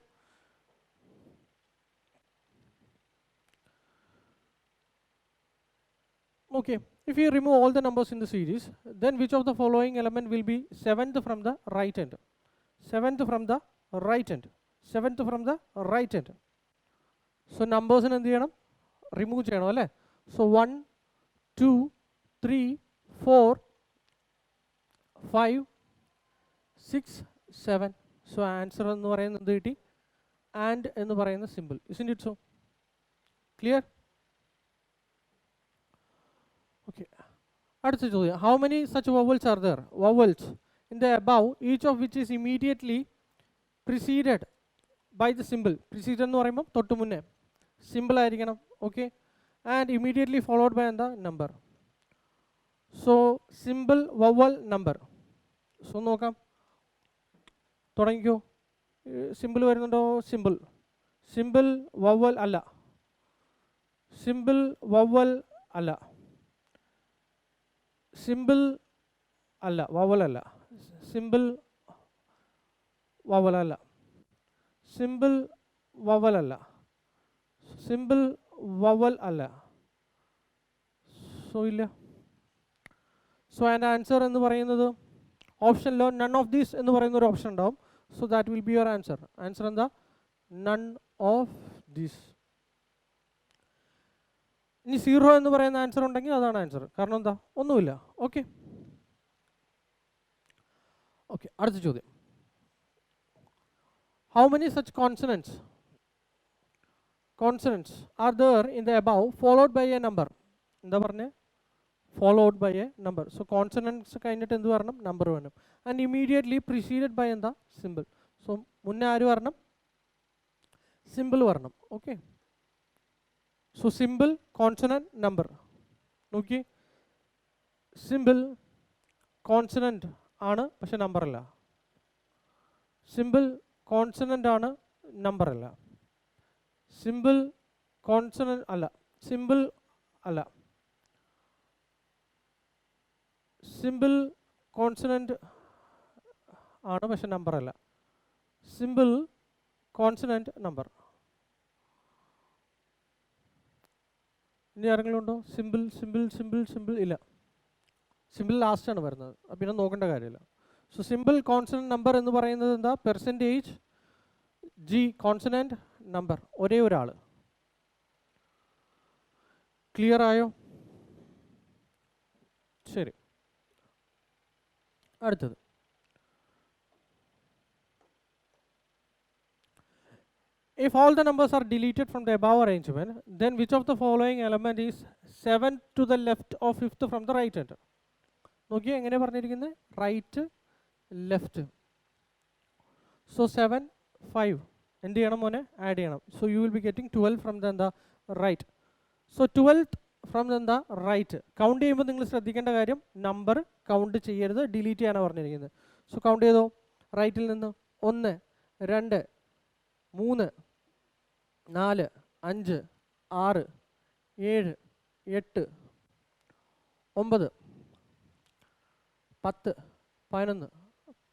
Okay, if you remove all the numbers in the series, then which of the following element will be 7th from the right hand? 7th from the right hand. 7th from the right hand. So numbers എന്ത് ചെയ്യണം? റിമൂവ് ചെയ്യണം അല്ലേ? സോ 1 2 3 4 5 6 7. സോ ആൻസർ എന്ന് പറയുന്നത് എന്ത് കിട്ടി? ആൻഡ് എന്ന് പറയുന്ന simple. isn't it so? Clear? Okay. അടുത്ത ചോദ്യം. How many such vowels are there? Vowels in the above, each of which is immediately preceded by the symbol. Preceded എന്ന് പറയുമ്പോൾ തൊട്ട് മുന്നേ സിമ്പിൾ ആയിരിക്കണം. Okay, and immediately followed by എന്താ? Number. So symbol vowel number. So നോക്കാം, തുടങ്ങിക്കോ. സിമ്പിൾ വരുന്നുണ്ടോ? സിമ്പിൾ വവൽ അല്ല, സിമ്പിൾ വവൽ അല്ല, സിമ്പിൾ അല്ല, വവലല്ല, സിമ്പിൾ വവലല്ല, സിമ്പിൾ വവലല്ല, സിമ്പിൾ വവൽ അല്ല. സോ ഇല്ല. സോ ആൻഡ് ആൻസർ എന്ന് പറയുന്നത് ഓപ്ഷനിലോ നൺ ഓഫ് ദീസ് എന്ന് പറയുന്ന ഒരു ഓപ്ഷൻ ഉണ്ടാവും. So that will be your answer. Answer എന്താ? None of these. ഇനി 0 എന്ന് പറയുന്ന ആൻസർ ഉണ്ടെങ്കിൽ അതാണ് ആൻസർ. കാരണം എന്താ? ഒന്നുമില്ല. Okay okay. അടുത്ത ചോദ്യം. How many such consonants are there in the above followed by a number? എന്താ പറഞ്ഞേ? Followed by a number. So consonants കഴിഞ്ഞിട്ട് എന്ത് വരണം? നമ്പർ വേണം. ആൻഡ് ഇമീഡിയറ്റ്ലി പ്രിസീഡഡ് ബൈ എന്താ? സിമ്പിൾ. സോ മുന്നേ ആര് വരണം? സിമ്പിൾ വരണം. Okay. So symbol, consonant, number. നോക്കി, സിമ്പിൾ കോൺസണന്റ് ആണ് പക്ഷെ നമ്പർ അല്ല. സിമ്പിൾ കോൺസണന്റ് ആണ്, നമ്പർ അല്ല. സിമ്പിൾ കോൺസണന്റ് അല്ല, സിമ്പിൾ അല്ല, സിമ്പിൾ കോൺസണന്റ് ആണ്, പക്ഷെ നമ്പർ അല്ല. Simple consonant number. ഇനി ആരെങ്കിലും ഉണ്ടോ? സിമ്പിൾ സിമ്പിൾ സിമ്പിൾ സിമ്പിൾ ഇല്ല. സിമ്പിൾ ലാസ്റ്റാണ് വരുന്നത്, പിന്നെ നോക്കേണ്ട കാര്യമില്ല. സോ സിമ്പിൾ കോൺസണൻറ്റ് നമ്പർ എന്ന് പറയുന്നത് എന്താ? പെർസെൻറ്റേജ് ജി കോൺസണൻറ്റ് നമ്പർ, ഒരേ ഒരാൾ. ക്ലിയർ ആയോ? ശരി, അടുത്തത്. If all the numbers are deleted from the above arrangement, then which of the following element is 7th to the left or 5th from the right hand? നോക്കിയേ എങ്ങനെ പറഞ്ഞിരിക്കുന്നത്? Right left. സോ 7 5 എന്ത് ചെയ്യണം മോനെ? ആഡ് ചെയ്യണം. So you will be getting 12 from the എന്താ? Right. So 12th from the എന്താ? റൈറ്റ്. കൗണ്ട് ചെയ്യുമ്പോൾ നിങ്ങൾ ശ്രദ്ധിക്കേണ്ട കാര്യം, നമ്പർ കൗണ്ട് ചെയ്യരുത്, ഡിലീറ്റ് ചെയ്യാനാണ് പറഞ്ഞിരിക്കുന്നത്. സോ കൗണ്ട് ചെയ്തോ. റൈറ്റിൽ നിന്ന് 1 2 3 4 5 6 7 8 9 10 11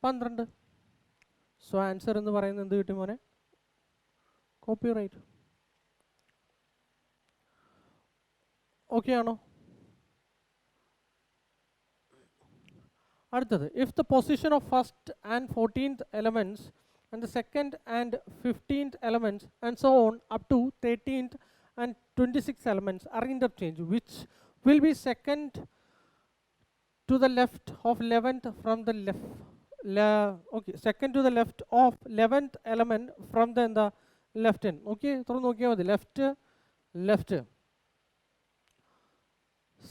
12. സോ ആൻസർ എന്ന് പറയുന്നത് എന്ത് കിട്ടും മോനെ? Copy right. ഓക്കെ ആണോ? അടുത്തത്, if the position of first and 14th elements and the second and 15th elements and so on up to 13th and 26th elements are interchanged, which will be second to the left of 11th from the left. Okay, second to the left of 11th element from the left end. Okay, through നോക്കിയാൽ മതി. Left left,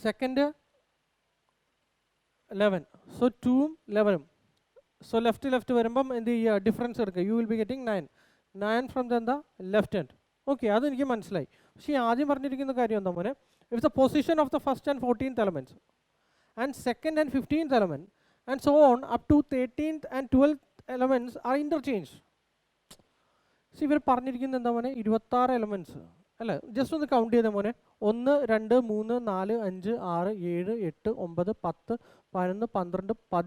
second 11. സോ 2ഉം 11ഉം. സോ ലെഫ്റ്റ് വരുമ്പം എന്ത് ചെയ്യുക? ഡിഫറൻസ് എടുക്കുക. You will be getting 9 from the എന്താ? Left hand. ഓക്കെ, അതെനിക്ക് മനസ്സിലായി. പക്ഷേ ആദ്യം പറഞ്ഞിരിക്കുന്ന കാര്യം എന്താ മോനെ? If the position of the first and 14th elements and second and 15th element and so on up to 13th and 12th elements are interchange. So ഇവർ പറഞ്ഞിരിക്കുന്നത് എന്താ മോനെ? 26 എലമെൻറ്റ്സ് അല്ലേ? ജസ്റ്റ് ഒന്ന് കൗണ്ട് ചെയ്ത മോനെ. 1 2 3 4 5 6 7 8 9 10 11 12 13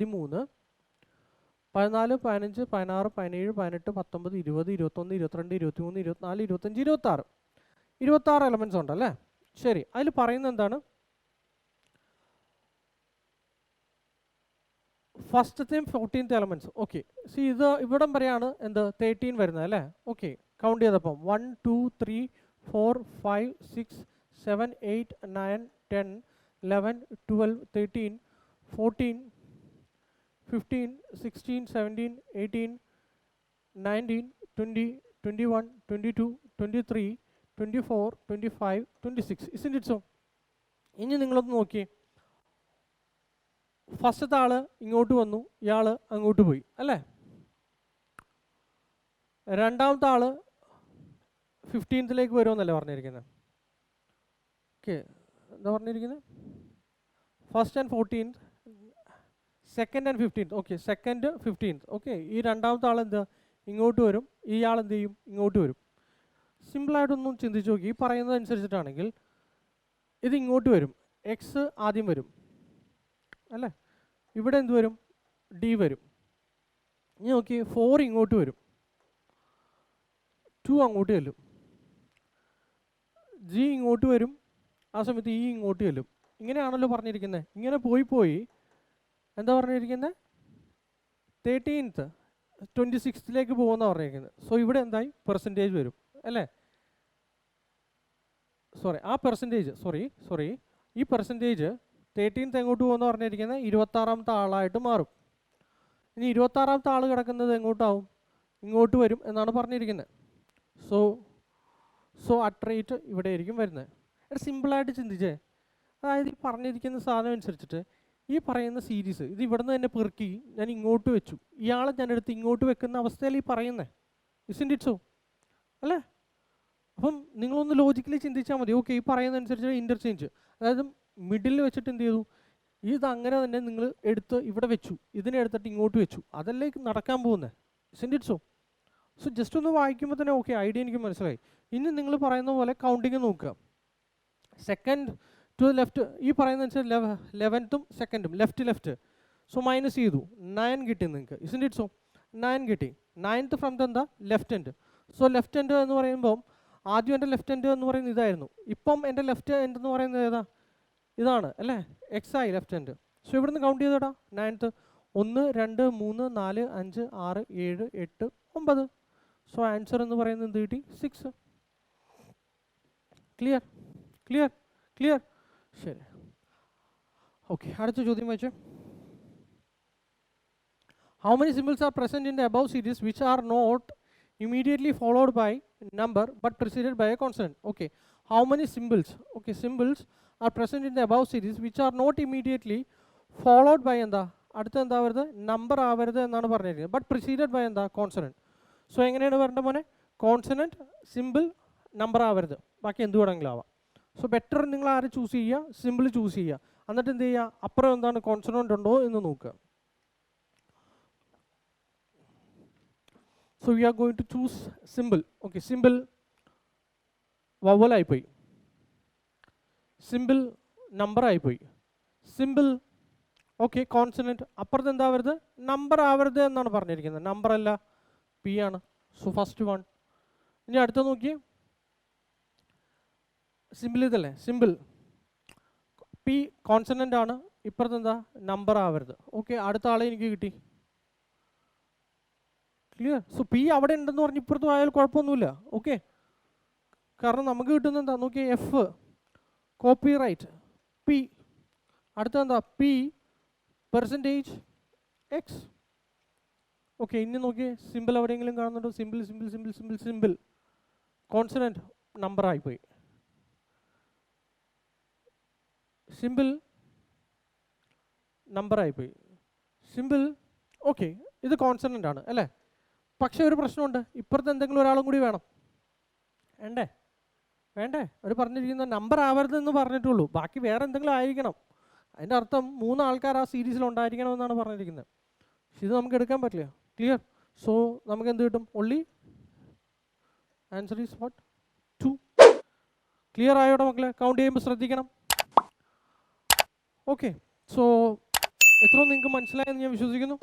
14 15 16 17 18 19 20 21 22 23 24 25 26 26 എലമെൻറ്റ്സ് ഉണ്ടല്ലേ? ശരി, അതിൽ പറയുന്നത് എന്താണ്? ഫസ്റ്റത്തെയും 14th എലമെൻറ്റ്സ്. ഓക്കെ, സി ഇത് ഇവിടം വരെയാണ് എന്ത്? 13 വരുന്നത് അല്ലേ? ഓക്കെ, കൗണ്ട് ചെയ്തപ്പം 1 2 3 4 5 6 7 8 9 10 11 12 13 14 15 16 17 18 19 20 21 22 23 24 25 26. isn't it so? ഇനി നിങ്ങളൊന്ന് നോക്കിയേ. ഫസ്റ്റത്തെ ആൾ ഇങ്ങോട്ട് വന്നു, ഇയാൾ അങ്ങോട്ട് പോയി അല്ലേ? രണ്ടാമത്തെ ആൾ 15th വരുമെന്നല്ലേ പറഞ്ഞിരിക്കുന്നത്? ഓക്കെ, എന്താ പറഞ്ഞിരിക്കുന്നത്? First and 14th, second and 15th. Okay, second 15th. Okay, ഈ രണ്ടാമത്തെ ആൾ എന്താ? ഇങ്ങോട്ട് വരും, ഇയാൾ എന്ത് ചെയ്യും? ഇങ്ങോട്ട് വരും. സിമ്പിളായിട്ടൊന്നും ചിന്തിച്ച് നോക്കി. ഈ പറയുന്നത് അനുസരിച്ചിട്ടാണെങ്കിൽ ഇത് ഇങ്ങോട്ട് വരും, എക്സ് ആദ്യം വരും അല്ലേ? ഇവിടെ എന്ത് വരും? ഡി വരും. ഇനി നോക്കി, 4 ഇങ്ങോട്ട് വരും, 2 അങ്ങോട്ട് ചെല്ലും, ജി ഇങ്ങോട്ട് വരും, ആ സമയത്ത് ഇ ഇങ്ങോട്ട് ചെല്ലും. ഇങ്ങനെയാണല്ലോ പറഞ്ഞിരിക്കുന്നത്. ഇങ്ങനെ പോയി എന്താ പറഞ്ഞിരിക്കുന്നത്? 13th 26th പോകുന്ന പറഞ്ഞിരിക്കുന്നത്. സോ ഇവിടെ എന്തായി? പെർസെൻറ്റേജ് വരും അല്ലേ? ആ പെർസെൻറ്റേജ് സോറി ഈ പെർസെൻറ്റേജ് 13th എങ്ങോട്ട് പോകുന്ന പറഞ്ഞിരിക്കുന്നത്? 26ാമത്തെ ആളായിട്ട് മാറും. ഇനി 26ാമത്തെ ആൾ കിടക്കുന്നത് എങ്ങോട്ടാവും? ഇങ്ങോട്ട് വരും എന്നാണ് പറഞ്ഞിരിക്കുന്നത്. സോ അറ്റ് റേറ്റ് ഇവിടെ ആയിരിക്കും വരുന്നത്. സിമ്പിളായിട്ട് ചിന്തിച്ചേ. അതായത് ഈ പറഞ്ഞിരിക്കുന്ന സാധനം അനുസരിച്ചിട്ട് ഈ പറയുന്ന സീരീസ് ഇത് ഇവിടെ നിന്ന് തന്നെ പെറുക്കി ഞാൻ ഇങ്ങോട്ട് വെച്ചു, ഇയാളെ ഞാൻ എടുത്ത് ഇങ്ങോട്ട് വെക്കുന്ന അവസ്ഥയിൽ ഈ പറയുന്നത്. isn't it so? അല്ലേ? അപ്പം നിങ്ങളൊന്ന് ലോജിക്കലി ചിന്തിച്ചാൽ മതി. ഓക്കെ, ഈ പറയുന്ന അനുസരിച്ച് ഇൻ്റർചേഞ്ച്, അതായത് മിഡിൽ വെച്ചിട്ട് എന്ത് ചെയ്തു? ഇത് അങ്ങനെ തന്നെ നിങ്ങൾ എടുത്ത് ഇവിടെ വെച്ചു, ഇതിനെ എടുത്തിട്ട് ഇങ്ങോട്ട് വെച്ചു, അതല്ലേ നടക്കാൻ പോകുന്നത്. isn't it so? So just ഒന്ന് വായിക്കുമ്പോൾ തന്നെ ഓക്കെ, ഐഡിയ എനിക്ക് മനസ്സിലായി. ഇനി നിങ്ങൾ പറയുന്ന പോലെ കൗണ്ടിങ് നോക്കുക. സെക്കൻഡ് ടു ലെഫ്റ്റ്, ഈ പറയുന്ന അനുസരിച്ച് 11th 2nd left. So minus ചെയ്തു, 9 കിട്ടി നിങ്ങൾക്ക്. isn't it so? 9 കിട്ടി. 9th ഫ്രം ദ എന്താ left end. So left end എന്ന് പറയുമ്പോൾ ആദ്യം എൻ്റെ ലെഫ്റ്റ് എൻഡ് എന്ന് പറയുന്നത് ഇതായിരുന്നു. ഇപ്പം എൻ്റെ ലെഫ്റ്റ് എൻഡ് എന്ന് പറയുന്നത് ഏതാ? ഇതാണ് അല്ലേ, എക്സ് ആയി ലെഫ്റ്റ് എൻഡ്. സോ ഇവിടുന്ന് കൗണ്ട് ചെയ്തോടാ 9th 1 2 3 4 5 6 7 8 9. സോ ആൻസർ എന്ന് പറയുന്നത് എന്ത് കിട്ടി? 6. Clear clear clear. ശരി, ഓക്കെ. അടുത്ത ചോദ്യം വെച്ച്, how many symbols are present in the above series which are not immediately followed by number but preceded by a consonant? Okay, how many symbols, okay, symbols are present in the above series which are not immediately followed by എന്താ അടുത്ത എന്താ വരുന്നത്? നമ്പർ ആവരുത് എന്നാണ് പറഞ്ഞിരിക്കുന്നത്, ബട്ട് പ്രിസീഡഡ് ബൈ എന്താ കോൺസണൻറ്റ്. സോ എങ്ങനെയാണ് വരേണ്ട മോനെ? കോൺസണൻറ്റ്, സിമ്പിൾ, നമ്പർ ആവരുത്, ബാക്കി എന്ത് വേണമെങ്കിലും ആവാം. സോ ബെറ്റർ നിങ്ങൾ ആര് ചൂസ് ചെയ്യുക? സിമ്പിൾ ചൂസ് ചെയ്യുക. എന്നിട്ട് എന്ത് ചെയ്യുക? അപ്പുറം എന്താണ് കോൺസണൻറ്റ് ഉണ്ടോ എന്ന് നോക്കുക. So we are going to choose symbol. Okay, symbol vowel ആയിപ്പോയി, സിമ്പിൾ നമ്പർ ആയിപ്പോയി, സിമ്പിൾ ഓക്കെ കോൺസണൻറ്റ്. അപ്പുറത്ത് എന്താ വരുന്നത്? നമ്പർ ആവരുത് എന്നാണ് പറഞ്ഞിരിക്കുന്നത്, നമ്പർ അല്ല, പി ആണ്. So first one. ഇനി അടുത്ത നോക്കിയേ, സിമ്പിൾ ഇതല്ലേ, സിമ്പിൾ പി കോൺസണൻ്റ് ആണ്, ഇപ്പുറത്ത് എന്താ? നമ്പർ ആവരുത്. ഓക്കെ, അടുത്ത ആളെ എനിക്ക് കിട്ടി. ക്ലിയർ. സോ പി അവിടെ ഉണ്ടെന്ന് പറഞ്ഞ് ഇപ്പുറത്തും ആയാൽ കുഴപ്പമൊന്നുമില്ല. ഓക്കെ, കാരണം നമുക്ക് കിട്ടുന്ന എന്താ നോക്കിയേ? എഫ് കോപ്പി റൈറ്റ്, പി അടുത്ത എന്താ? P percentage X. ഓക്കെ, ഇനി നോക്കിയേ, സിമ്പിൾ എവിടെയെങ്കിലും കാണുന്നുണ്ടോ? Simple simple simple simple simple consonant number ആയിപ്പോയി, സിമ്പിൾ നമ്പർ ആയിപ്പോയി, സിമ്പിൾ. ഓക്കെ, ഇത് കോൺസണൻ്റ് ആണ് അല്ലേ? പക്ഷേ ഒരു പ്രശ്നമുണ്ട്, ഇപ്പുറത്ത് എന്തെങ്കിലും ഒരാളും കൂടി വേണം. വേണ്ടേ? വേണ്ടേ? അവർ പറഞ്ഞിരിക്കുന്ന നമ്പർ ആവരുതെന്ന് പറഞ്ഞിട്ടുള്ളൂ, ബാക്കി വേറെ എന്തെങ്കിലും ആയിരിക്കണം. അതിൻ്റെ അർത്ഥം 3 ആൾക്കാർ ആ സീരീസിൽ ഉണ്ടായിരിക്കണമെന്നാണ് പറഞ്ഞിരിക്കുന്നത്. പക്ഷെ ഇത് നമുക്ക് എടുക്കാൻ പറ്റില്ല. ക്ലിയർ. സോ നമുക്ക് എന്ത് കിട്ടും? Only answer is what? 2. Clear ആയോടെ മക്കളെ? കൗണ്ട് ചെയ്യുമ്പോൾ ശ്രദ്ധിക്കണം. ഓക്കെ, സോ എത്രയും നിങ്ങൾക്ക് മനസ്സിലായെന്ന് ഞാൻ വിശ്വസിക്കുന്നു.